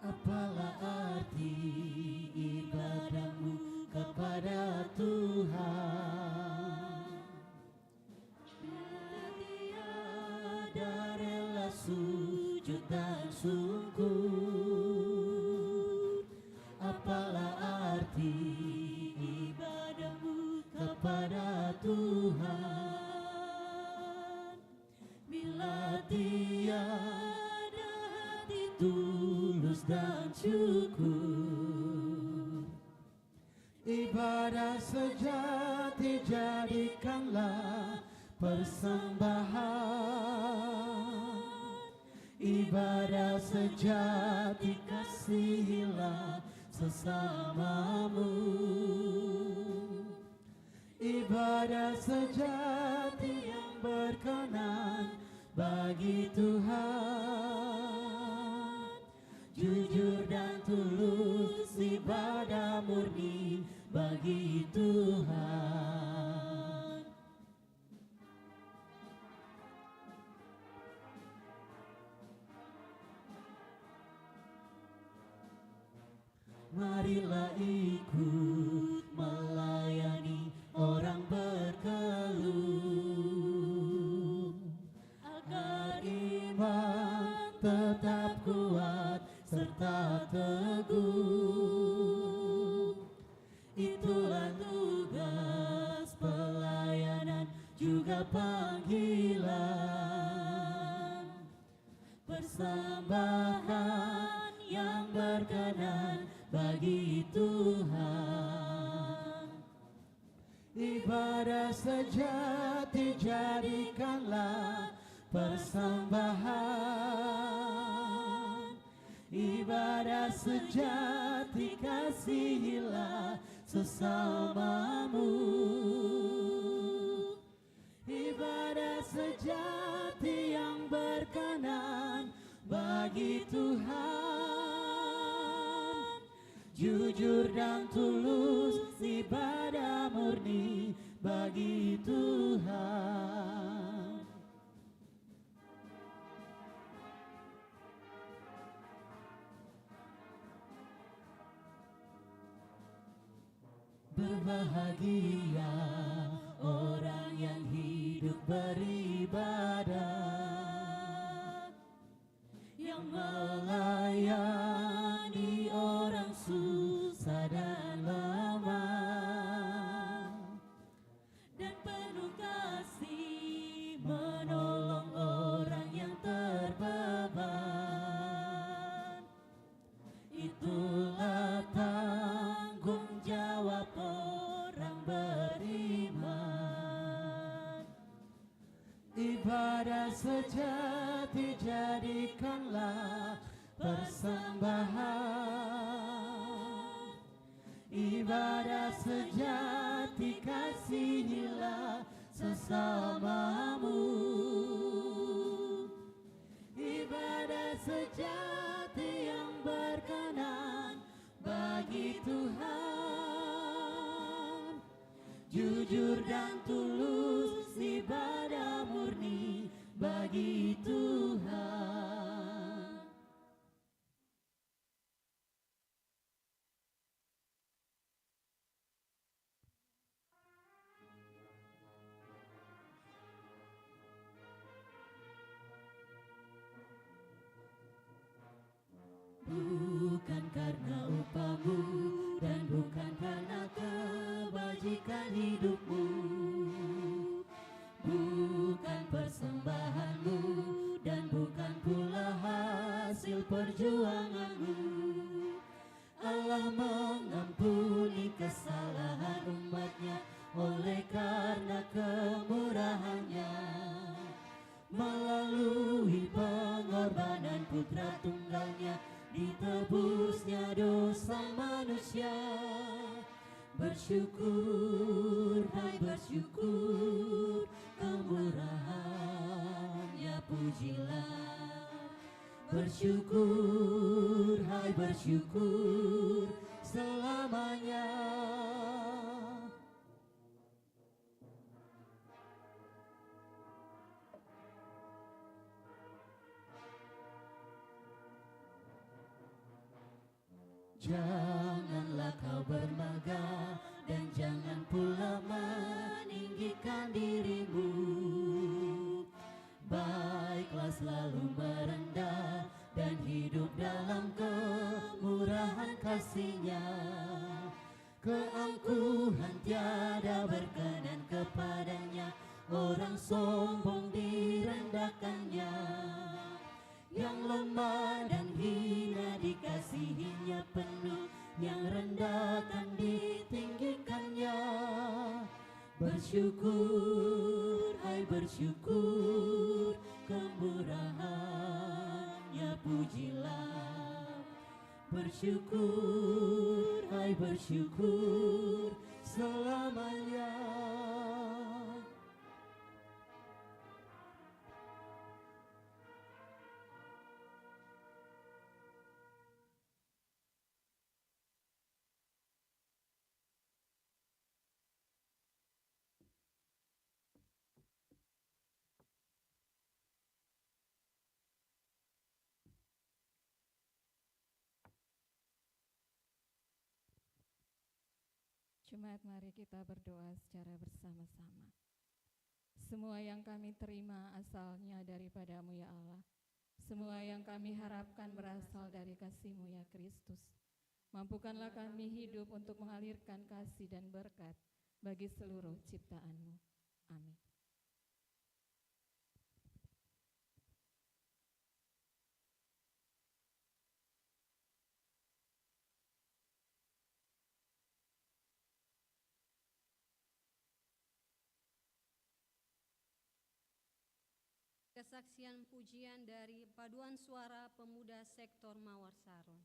I: Apalah arti ibadahmu kepada Tuhan, bila tiada rela sujud dan sungkur. Apalah arti ibadahmu kepada Tuhan, bila tiada hati tulus dan syukur. Ibadah sejati jadikanlah persembahan, ibadah sejati kasihilah sesamamu. Ibadah sejati yang berkenan bagi Tuhan, jujur dan tulus, ibadah murni bagi Tuhan. Marilah ikut melayani orang berkeluh, agar iman tetap kuat serta teguh. Itulah tugas pelayanan juga panggilan, persembahan yang berkenan bagi Tuhan. Ibadah sejati jadikanlah persembahan, ibadah sejati kasihilah sesamamu. Ibadah sejati yang berkenan bagi Tuhan, jujur dan tulus, ibadah murni bagi Tuhan. Berbahagia orang yang hidup beribadah, yang melayani orang susah dan lemah, dan penuh kasih menolong orang yang terbeban. Itulah tanggung jawab orang beriman. Ibadah sejati jadikanlah persembahan, ibadah sejati kasihilah sesamamu. Ibadah sejati yang berkenan bagi Tuhan, jujur dan tulus, ibadah murni bagi Tuhan. karena upahmu dan bukan karena kebajikan hidupmu, bukan persembahanmu dan bukan pula hasil perjuanganmu. Allah mengampuni kesalahan umatnya oleh karena kemurahannya, melalui pengorbanan putra tunggalnya ditebusnya dosa manusia. Bersyukur, hai bersyukur, kemurahannya pujilah. Bersyukur, hai bersyukur, selamanya. Janganlah kau bermegah dan jangan pula meninggikan dirimu. Baiklah selalu merendah dan hidup dalam kemurahan kasih-Nya. Keangkuhan tiada berkenan kepadanya, orang sombong direndahkannya. Yang lemah dan hina dikasihinya penuh, yang rendah akan ditinggikannya. Bersyukur, hai bersyukur, kemurahannya pujilah. Bersyukur, hai bersyukur, selamanya.
H: Jemaat, mari kita berdoa secara bersama-sama. Semua yang kami terima asalnya daripada-Mu ya Allah. Semua yang kami harapkan berasal dari kasih-Mu ya Kristus. Mampukanlah kami hidup untuk mengalirkan kasih dan berkat bagi seluruh ciptaan-Mu. Amin.
D: Kesaksian pujian dari Paduan Suara Pemuda Sektor Mawar Saron.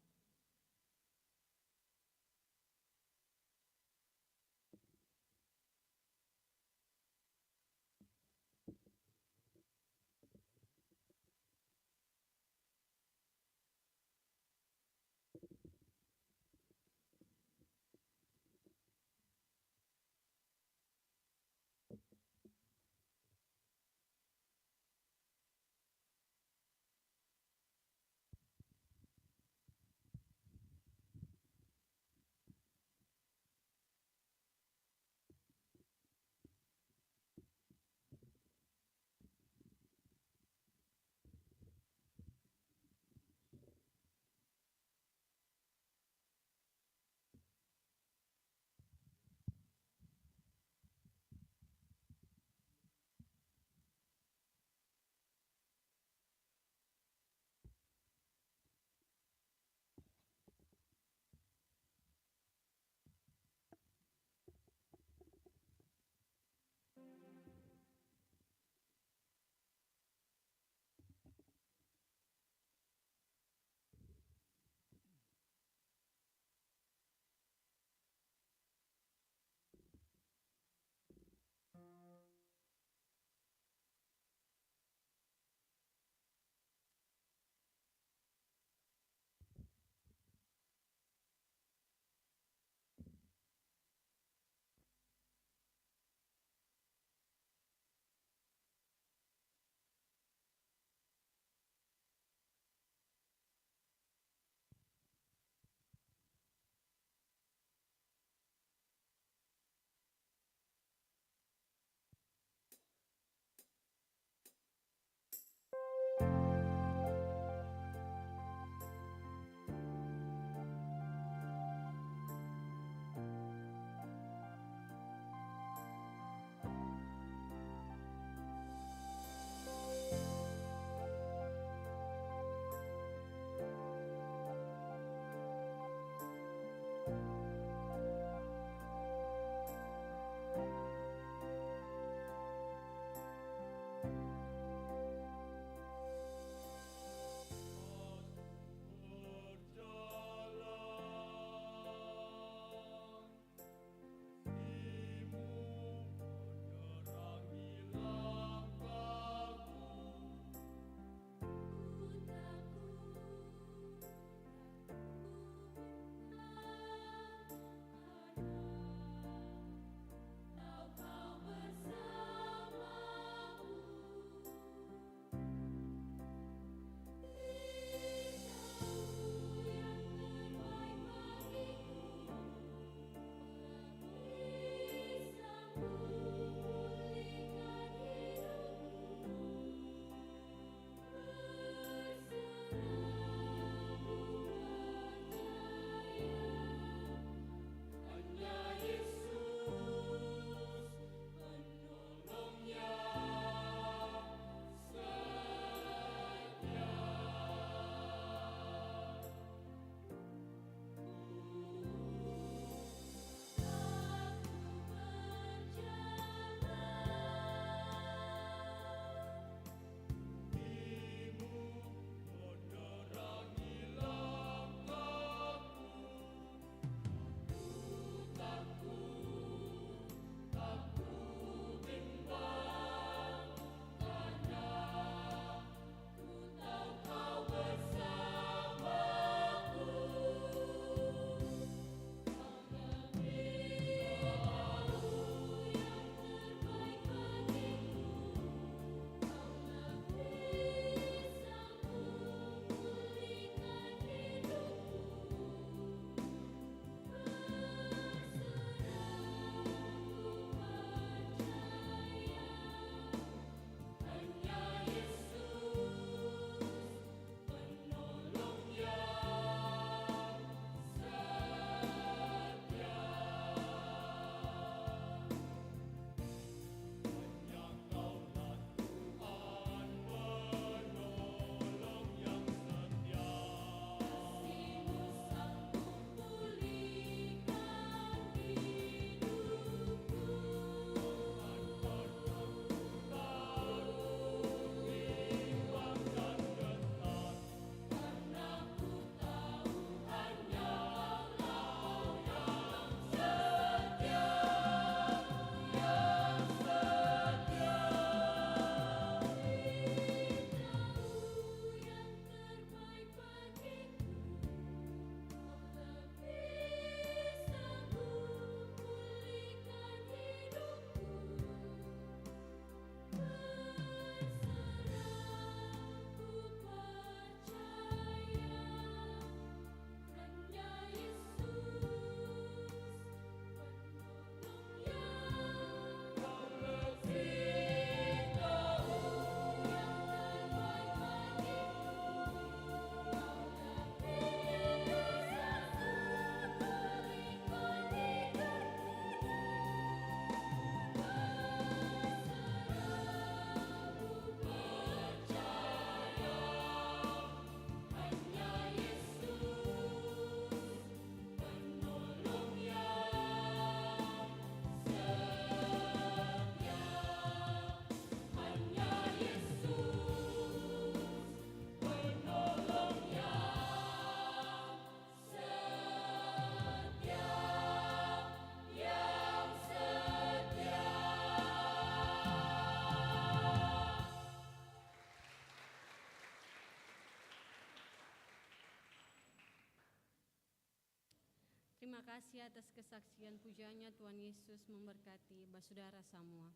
D: Terima kasih atas kesaksian pujanya. Tuhan Yesus memberkati saudara semua.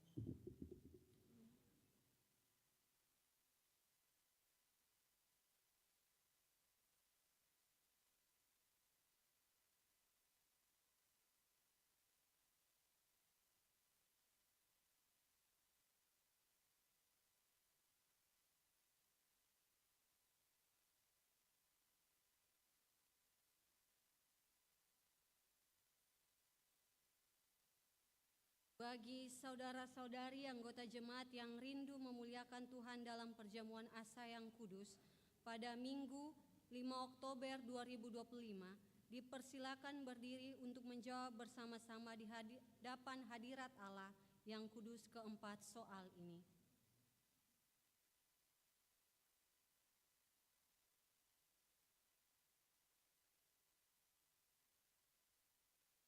D: Bagi saudara-saudari anggota jemaat yang rindu memuliakan Tuhan dalam perjamuan asa yang kudus, pada Minggu 5 Oktober 2025, dipersilakan berdiri untuk menjawab bersama-sama di hadapan hadirat Allah yang kudus keempat soal ini.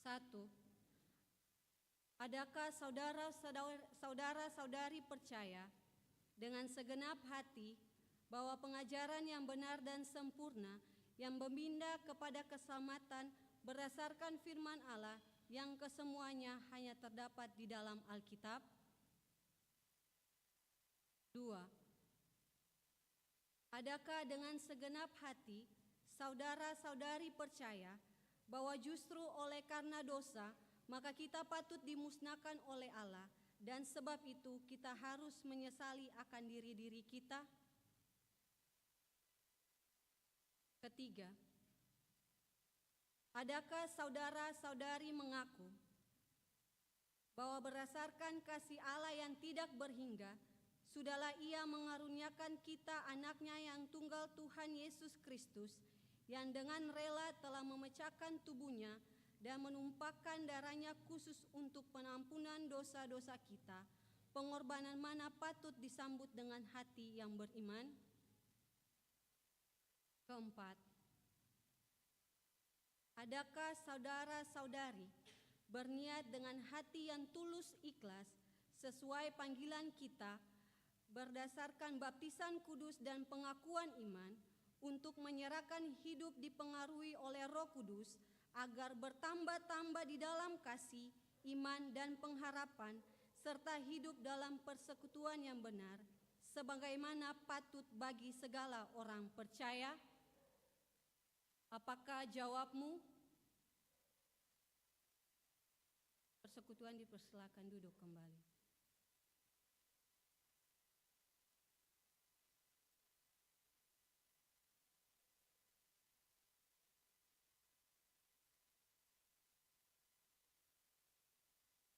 D: Satu, adakah saudara-saudari percaya dengan segenap hati bahwa pengajaran yang benar dan sempurna yang membina kepada keselamatan berdasarkan firman Allah yang kesemuanya hanya terdapat di dalam Alkitab? Dua, adakah dengan segenap hati saudara-saudari percaya bahwa justru oleh karena dosa maka kita patut dimusnahkan oleh Allah, dan sebab itu kita harus menyesali akan diri-diri kita? Ketiga, adakah saudara-saudari mengaku bahwa berdasarkan kasih Allah yang tidak berhingga, sudahlah Ia mengaruniakan kita anaknya yang tunggal Tuhan Yesus Kristus, yang dengan rela telah memecahkan tubuhnya dan menumpahkan darahnya khusus untuk penampunan dosa-dosa kita, pengorbanan mana patut disambut dengan hati yang beriman? Keempat, adakah saudara-saudari berniat dengan hati yang tulus ikhlas sesuai panggilan kita berdasarkan baptisan kudus dan pengakuan iman untuk menyerahkan hidup dipengaruhi oleh Roh Kudus agar bertambah-tambah di dalam kasih, iman, dan pengharapan, serta hidup dalam persekutuan yang benar, sebagaimana patut bagi segala orang percaya? Apakah jawabmu? Persekutuan dipersilakan duduk kembali.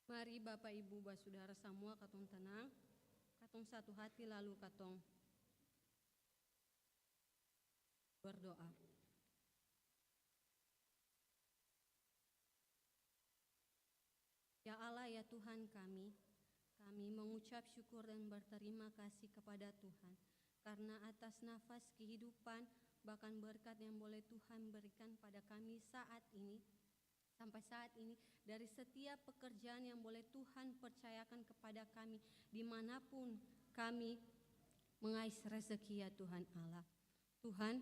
D: Mari Bapak Ibu saudara semua katong tenang, katong satu hati lalu katong berdoa. Ya Allah, ya Tuhan kami mengucap syukur dan berterima kasih kepada Tuhan karena atas nafas kehidupan bahkan berkat yang boleh Tuhan berikan pada kami saat ini. Sampai saat ini, dari setiap pekerjaan yang boleh Tuhan percayakan kepada kami, dimanapun kami mengais rezeki ya Tuhan Allah. Tuhan,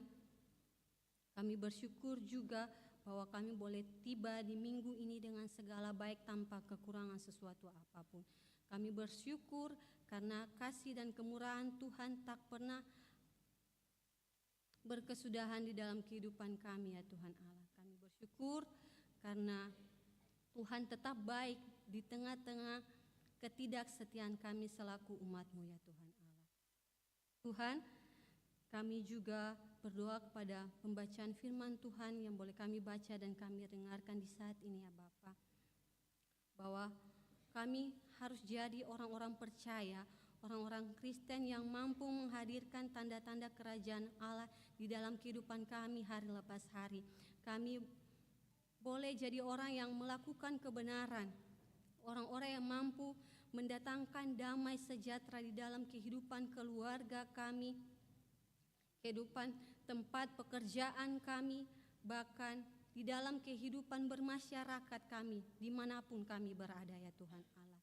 D: kami bersyukur juga bahwa kami boleh tiba di minggu ini dengan segala baik tanpa kekurangan sesuatu apapun. Kami bersyukur karena kasih dan kemurahan Tuhan tak pernah berkesudahan di dalam kehidupan kami ya Tuhan Allah. Kami bersyukur karena Tuhan tetap baik di tengah-tengah ketidaksetiaan kami selaku umat-Mu ya Tuhan Allah. Tuhan, kami juga berdoa kepada pembacaan firman Tuhan yang boleh kami baca dan kami dengarkan di saat ini ya Bapa, bahwa kami harus jadi orang-orang percaya, orang-orang Kristen yang mampu menghadirkan tanda-tanda kerajaan Allah di dalam kehidupan kami hari lepas hari. Kami boleh jadi orang yang melakukan kebenaran, orang-orang yang mampu mendatangkan damai sejahtera di dalam kehidupan keluarga kami, kehidupan tempat pekerjaan kami, bahkan di dalam kehidupan bermasyarakat kami, dimanapun kami berada ya Tuhan Allah.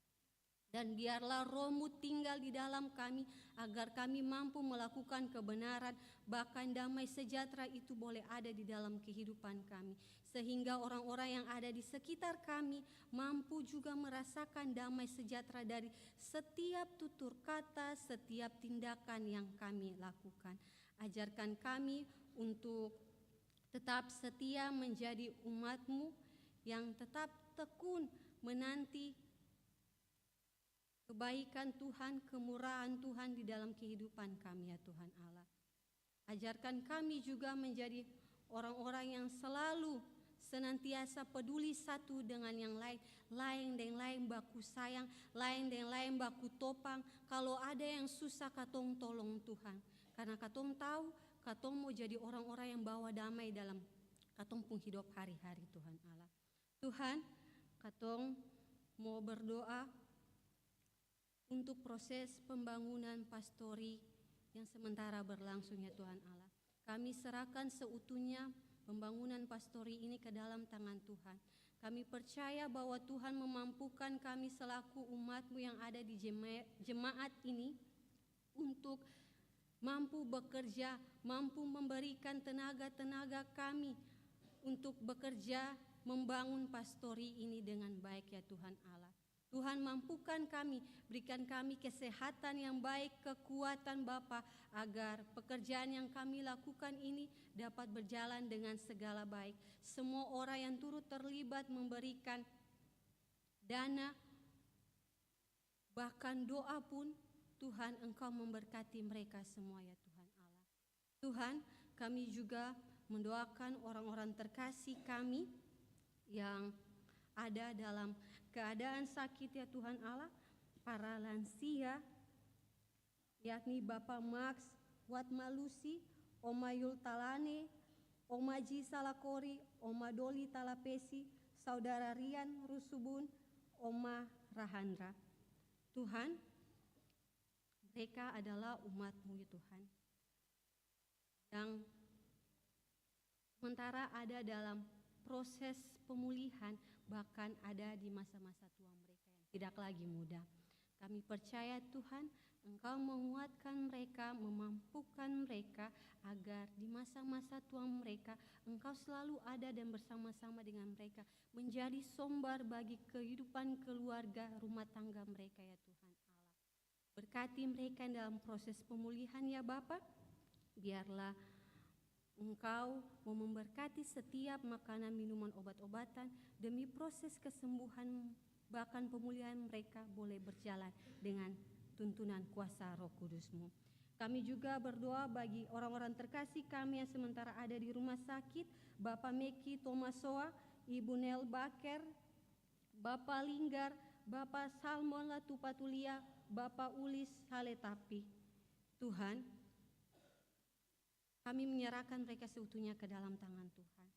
D: Dan biarlah Roh-Mu tinggal di dalam kami, agar kami mampu melakukan kebenaran, bahkan damai sejahtera itu boleh ada di dalam kehidupan kami. Sehingga orang-orang yang ada di sekitar kami mampu juga merasakan damai sejahtera dari setiap tutur kata, setiap tindakan yang kami lakukan. Ajarkan kami untuk tetap setia menjadi umat-Mu yang tetap tekun menanti kebaikan Tuhan, kemurahan Tuhan di dalam kehidupan kami ya Tuhan Allah. Ajarkan kami juga menjadi orang-orang yang selalu senantiasa peduli satu dengan yang lain. Lain dengan lain baku sayang, lain dengan lain baku topang. Kalau ada yang susah katong tolong Tuhan. Karena katong tahu, katong mau jadi orang-orang yang bawa damai dalam katong pun hidup hari-hari Tuhan Allah. Tuhan, katong mau berdoa untuk proses pembangunan pastori yang sementara berlangsung ya Tuhan Allah. Kami serahkan seutuhnya pembangunan pastori ini ke dalam tangan Tuhan. Kami percaya bahwa Tuhan memampukan kami selaku umat-Mu yang ada di jemaat ini untuk mampu bekerja, mampu memberikan tenaga-tenaga kami untuk bekerja membangun pastori ini dengan baik ya Tuhan Allah. Tuhan mampukan kami, berikan kami kesehatan yang baik, kekuatan Bapa, agar pekerjaan yang kami lakukan ini dapat berjalan dengan segala baik. Semua orang yang turut terlibat memberikan dana, bahkan doa pun, Tuhan Engkau memberkati mereka semua ya Tuhan Allah. Tuhan, kami juga mendoakan orang-orang terkasih kami yang ada dalam keadaan sakit ya Tuhan Allah, para lansia, yakni Bapak Max Watmalusi, Oma Yul Talane, Oma Ji Salakori, Oma Doli Talapesi, Saudara Rian Rusubun, Oma Rahandra. Tuhan, mereka adalah umat-Mu ya Tuhan, yang sementara ada dalam proses pemulihan, bahkan ada di masa-masa tua mereka yang tidak lagi muda. Kami percaya Tuhan, Engkau menguatkan mereka, memampukan mereka, agar di masa-masa tua mereka, Engkau selalu ada dan bersama-sama dengan mereka, menjadi sumber bagi kehidupan keluarga, rumah tangga mereka ya Tuhan Allah. Berkati mereka dalam proses pemulihan ya Bapa, biarlah Engkau mau memberkati setiap makanan, minuman, obat-obatan demi proses kesembuhan bahkan pemulihan mereka boleh berjalan dengan tuntunan kuasa Roh Kudus-Mu. Kami juga berdoa bagi orang-orang terkasih kami yang sementara ada di rumah sakit, Bapak Meki Tomasoa, Ibu Nel Baker, Bapak Linggar, Bapak Salmon Latupatulia, Bapak Ulis Haletapi. Tuhan, kami menyerahkan mereka seutuhnya ke dalam tangan Tuhan.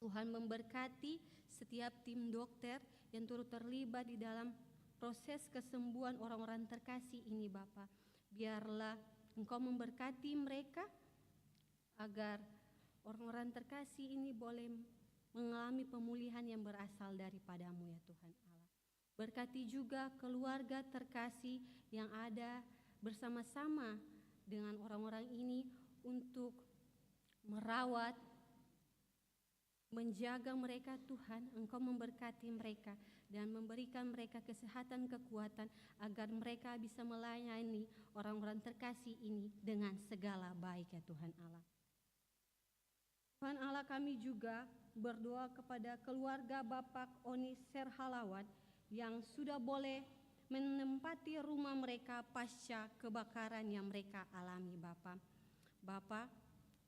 D: Tuhan memberkati setiap tim dokter yang turut terlibat di dalam proses kesembuhan orang-orang terkasih ini Bapa. Biarlah Engkau memberkati mereka agar orang-orang terkasih ini boleh mengalami pemulihan yang berasal daripada-Mu ya Tuhan Allah. Berkati juga keluarga terkasih yang ada bersama-sama dengan orang-orang ini untuk merawat, menjaga mereka Tuhan. Engkau memberkati mereka dan memberikan mereka kesehatan, kekuatan agar mereka bisa melayani orang-orang terkasih ini dengan segala baik ya Tuhan Allah. Tuhan Allah, kami juga berdoa kepada keluarga Bapak Oni Serhalawan yang sudah boleh menempati rumah mereka pasca kebakaran yang mereka alami Bapak. Bapak,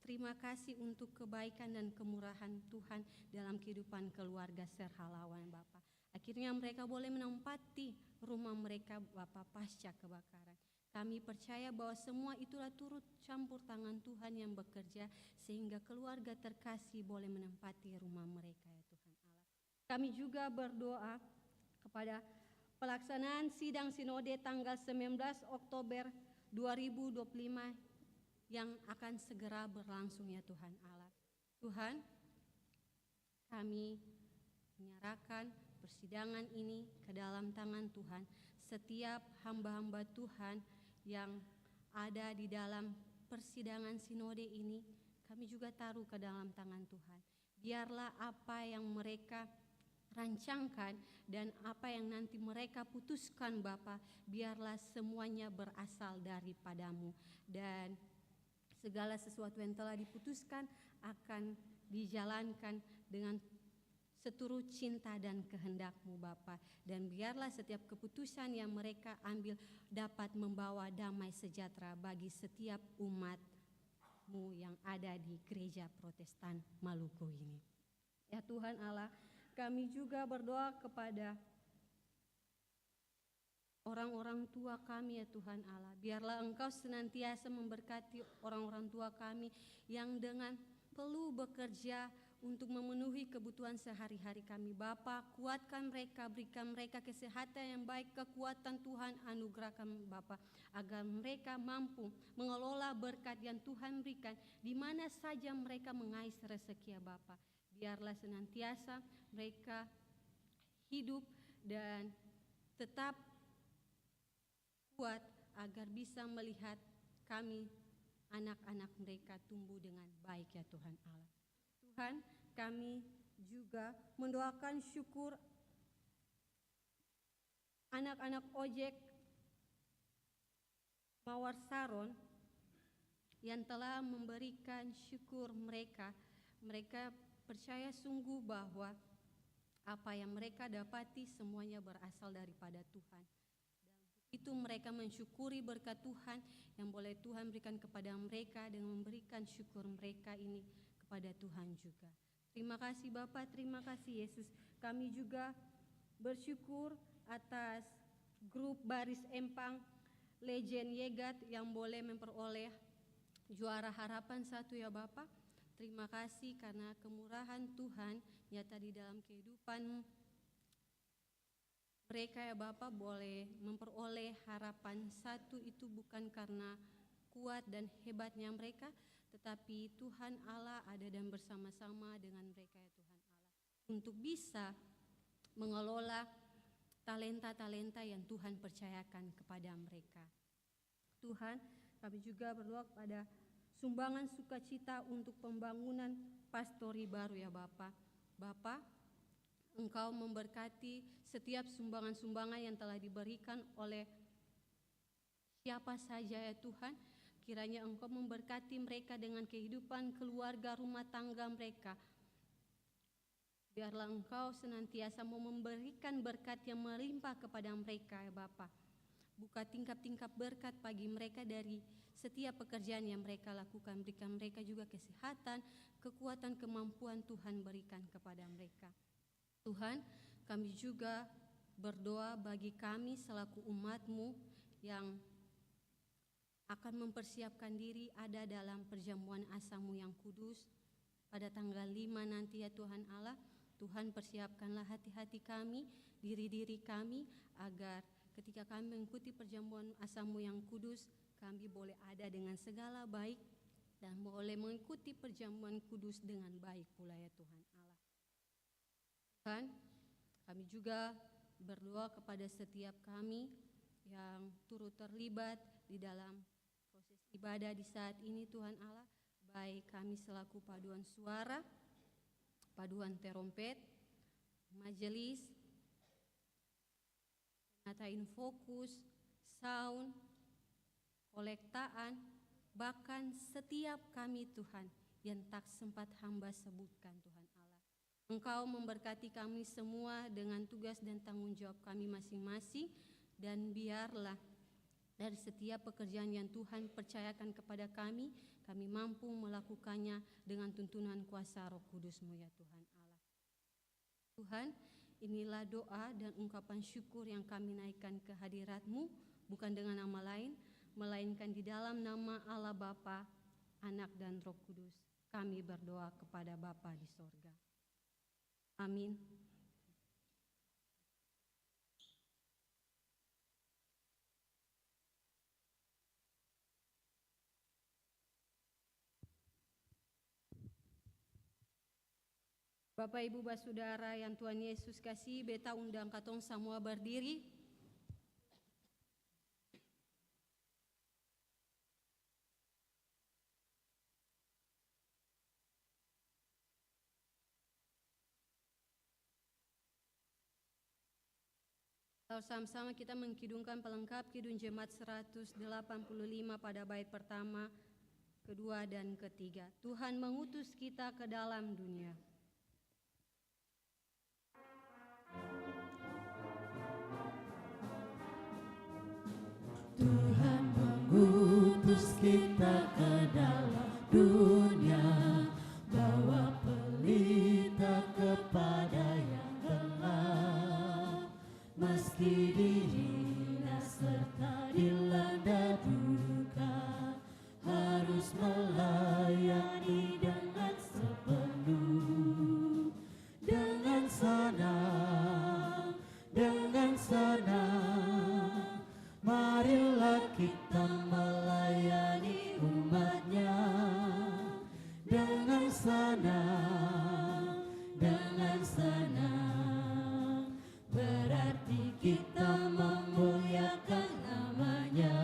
D: terima kasih untuk kebaikan dan kemurahan Tuhan dalam kehidupan keluarga Serhalawan Bapak. Akhirnya mereka boleh menempati rumah mereka Bapak pasca kebakaran. Kami percaya bahwa semua itulah turut campur tangan Tuhan yang bekerja sehingga keluarga terkasih boleh menempati rumah mereka ya Tuhan Allah. Kami juga berdoa kepada pelaksanaan sidang sinode tanggal 19 Oktober 2025 yang akan segera berlangsung ya Tuhan Allah. Tuhan, kami menyerahkan persidangan ini ke dalam tangan Tuhan. setiap hamba-hamba Tuhan yang ada di dalam persidangan sinode ini, kami juga taruh ke dalam tangan Tuhan. Biarlah apa yang mereka rancangkan dan apa yang nanti mereka putuskan Bapa, biarlah semuanya berasal daripadamu, dan segala sesuatu yang telah diputuskan akan dijalankan dengan seturut cinta dan kehendak-Mu Bapa. Dan biarlah setiap keputusan yang mereka ambil dapat membawa damai sejahtera bagi setiap umat-Mu yang ada di Gereja Protestan Maluku ini. Ya Tuhan Allah, kami juga berdoa kepada orang-orang tua kami ya Tuhan Allah. Biarlah Engkau senantiasa memberkati orang-orang tua kami yang dengan perlu bekerja untuk memenuhi kebutuhan sehari-hari kami. Bapa, kuatkan mereka, berikan mereka kesehatan yang baik, kekuatan Tuhan anugerahkan Bapa, agar mereka mampu mengelola berkat yang Tuhan berikan di mana saja mereka mengais rezeki ya Bapa. Biarlah senantiasa mereka hidup dan tetap kuat agar bisa melihat kami anak-anak mereka tumbuh dengan baik ya Tuhan Allah. Tuhan, kami juga mendoakan syukur anak-anak ojek Mawar Saron yang telah memberikan syukur mereka. Mereka percaya sungguh bahwa apa yang mereka dapati semuanya berasal daripada Tuhan. Itu mereka mensyukuri berkat Tuhan yang boleh Tuhan berikan kepada mereka dengan memberikan syukur mereka ini kepada Tuhan juga. Terima kasih Bapak, terima kasih Yesus. Kami juga bersyukur atas grup Baris Empang Legend Yegat yang boleh memperoleh juara harapan 1 ya Bapak. Terima kasih karena kemurahan Tuhan nyata di dalam kehidupan mereka ya Bapak, boleh memperoleh harapan 1 itu bukan karena kuat dan hebatnya mereka, tetapi Tuhan Allah ada dan bersama-sama dengan mereka ya Tuhan Allah, untuk bisa mengelola talenta-talenta yang Tuhan percayakan kepada mereka. Tuhan, kami juga berdoa kepada sumbangan sukacita untuk pembangunan pastori baru ya Bapak. Bapak, Engkau memberkati setiap sumbangan-sumbangan yang telah diberikan oleh siapa saja ya Tuhan. Kiranya Engkau memberkati mereka dengan kehidupan keluarga rumah tangga mereka. Biarlah Engkau senantiasa mau memberikan berkat yang melimpah kepada mereka ya Bapa. Buka tingkap-tingkap berkat bagi mereka dari setiap pekerjaan yang mereka lakukan. Berikan mereka juga kesehatan, kekuatan, kemampuan Tuhan berikan kepada mereka. Tuhan, kami juga berdoa bagi kami selaku umat-Mu yang akan mempersiapkan diri ada dalam perjamuan Asa-Mu yang kudus pada tanggal 5 nanti ya Tuhan Allah. Tuhan, persiapkanlah hati-hati kami, diri-diri kami, agar ketika kami mengikuti perjamuan Asa-Mu yang kudus, kami boleh ada dengan segala baik dan boleh mengikuti perjamuan kudus dengan baik pula ya Tuhan Allah. Tuhan, kami juga berdoa kepada setiap kami yang turut terlibat di dalam proses ibadah di saat ini Tuhan Allah, baik kami selaku paduan suara, paduan terompet, majelis, ngatain fokus, sound, kolektaan, bahkan setiap kami Tuhan yang tak sempat hamba sebutkan Tuhan Allah. Engkau memberkati kami semua dengan tugas dan tanggung jawab kami masing-masing, dan biarlah dari setiap pekerjaan yang Tuhan percayakan kepada kami mampu melakukannya dengan tuntunan kuasa Roh Kudus-Mu ya Tuhan Allah. Tuhan, inilah doa dan ungkapan syukur yang kami naikkan ke hadirat-Mu, bukan dengan nama lain, melainkan di dalam nama Allah Bapa, Anak dan Roh Kudus. Kami berdoa kepada Bapa di sorga. Amin. Bapak Ibu Basudara yang Tuhan Yesus kasih, beta undang katong semua berdiri. Lalu sama-sama kita mengkidungkan pelengkap Kidung Jemaat 185 pada bait pertama, kedua, dan ketiga. Tuhan mengutus kita ke dalam dunia.
I: Tuhan mengutus kita ke dalam dunia, bawa pelita kepada yang gelap. Meski dihina serta dilanda duka, harus melayani dengan sepenuh. Dengan senang, marilah kita melayani umat-Nya. Dengan senang, berarti kita memuliakan nama-Nya.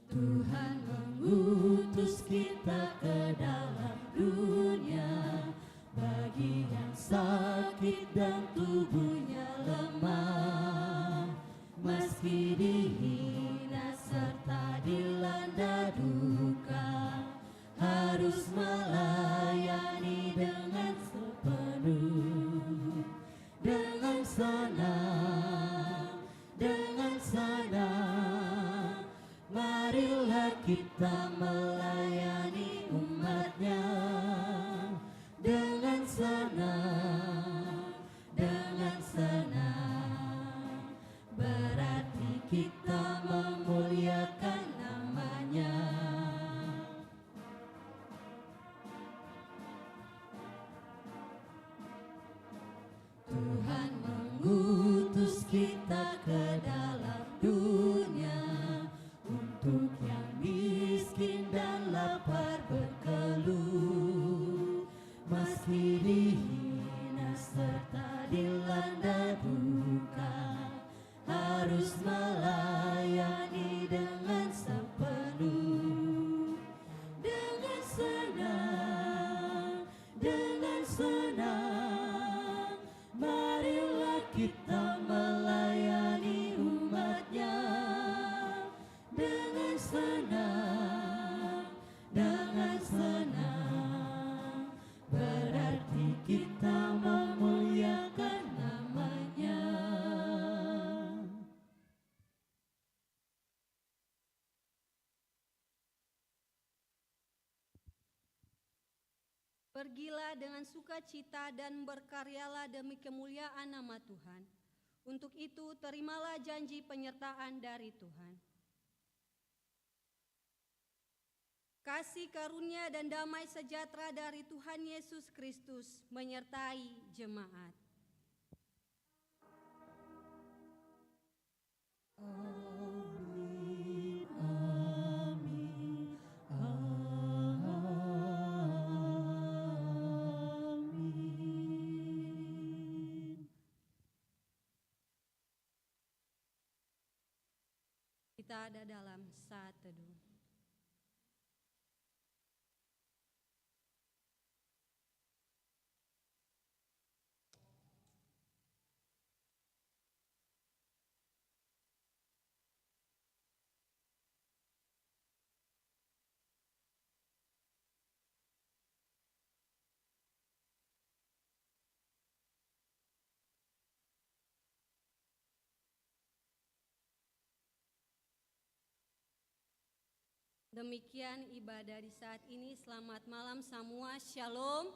I: Tuhan mengutus kita ke dalam dunia, bagi yang sakit dan tubuhnya lemah. Meski dihina serta dilanda duka, harus melayani dengan sepenuh. Dengan senang, marilah kita melayani umat-Nya. Dengan senang, berarti kita memuliakan nama-Nya. Tuhan mengutus kita ke dalam dunia, untuk yang miskin dan lapar berkeluh. Meski dihina serta dilanda duka, harus melayani dengan sepenuh. Dengan senang, marilah kita melayani umat-Nya. Dengan senang, berarti kita memuliakan nama-Nya.
D: Pergilah dengan sukacita dan berkaryalah demi kemuliaan nama Tuhan. Untuk itu terimalah janji penyertaan dari Tuhan. Kasih karunia dan damai sejahtera dari Tuhan Yesus Kristus menyertai jemaat.
I: Amin, amin, amin.
D: Kita ada dalam saat teduh. Demikian ibadah di saat ini. Selamat malam semua. Shalom.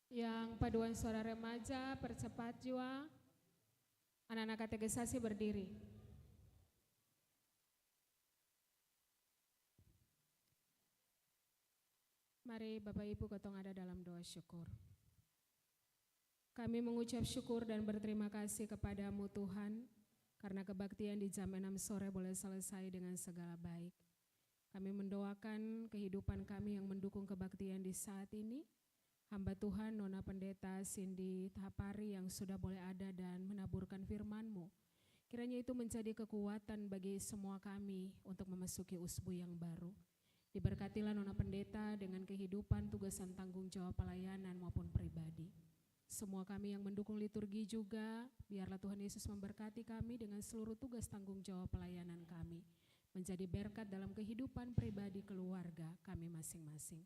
J: Yang paduan suara remaja, percepat jiwa, anak-anak kategorisasi berdiri. Mari Bapak Ibu gotong ada dalam doa syukur. Kami mengucap syukur dan berterima kasih kepadamu Tuhan, karena kebaktian di jam 6 sore boleh selesai dengan segala baik. Kami mendoakan kehidupan kami yang mendukung kebaktian di saat ini. Hamba Tuhan Nona Pendeta Cindy Tahapari yang sudah boleh ada dan menaburkan firman-Mu. Kiranya itu menjadi kekuatan bagi semua kami untuk memasuki usbu yang baru. Diberkatilah Nona Pendeta dengan kehidupan, tugasan, tanggung jawab pelayanan maupun pribadi. Semua kami yang mendukung liturgi juga, biarlah Tuhan Yesus memberkati kami dengan seluruh tugas tanggung jawab pelayanan kami. Menjadi berkat dalam kehidupan pribadi keluarga kami masing-masing.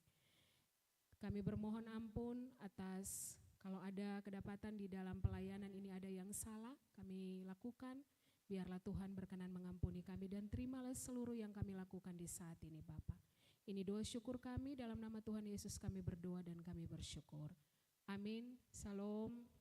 J: Kami bermohon ampun atas kalau ada kedapatan di dalam pelayanan ini ada yang salah kami lakukan. Biarlah Tuhan berkenan mengampuni kami dan terimalah seluruh yang kami lakukan di saat ini Bapa. Ini doa syukur kami dalam nama Tuhan Yesus kami berdoa dan kami bersyukur. Amin. Salam.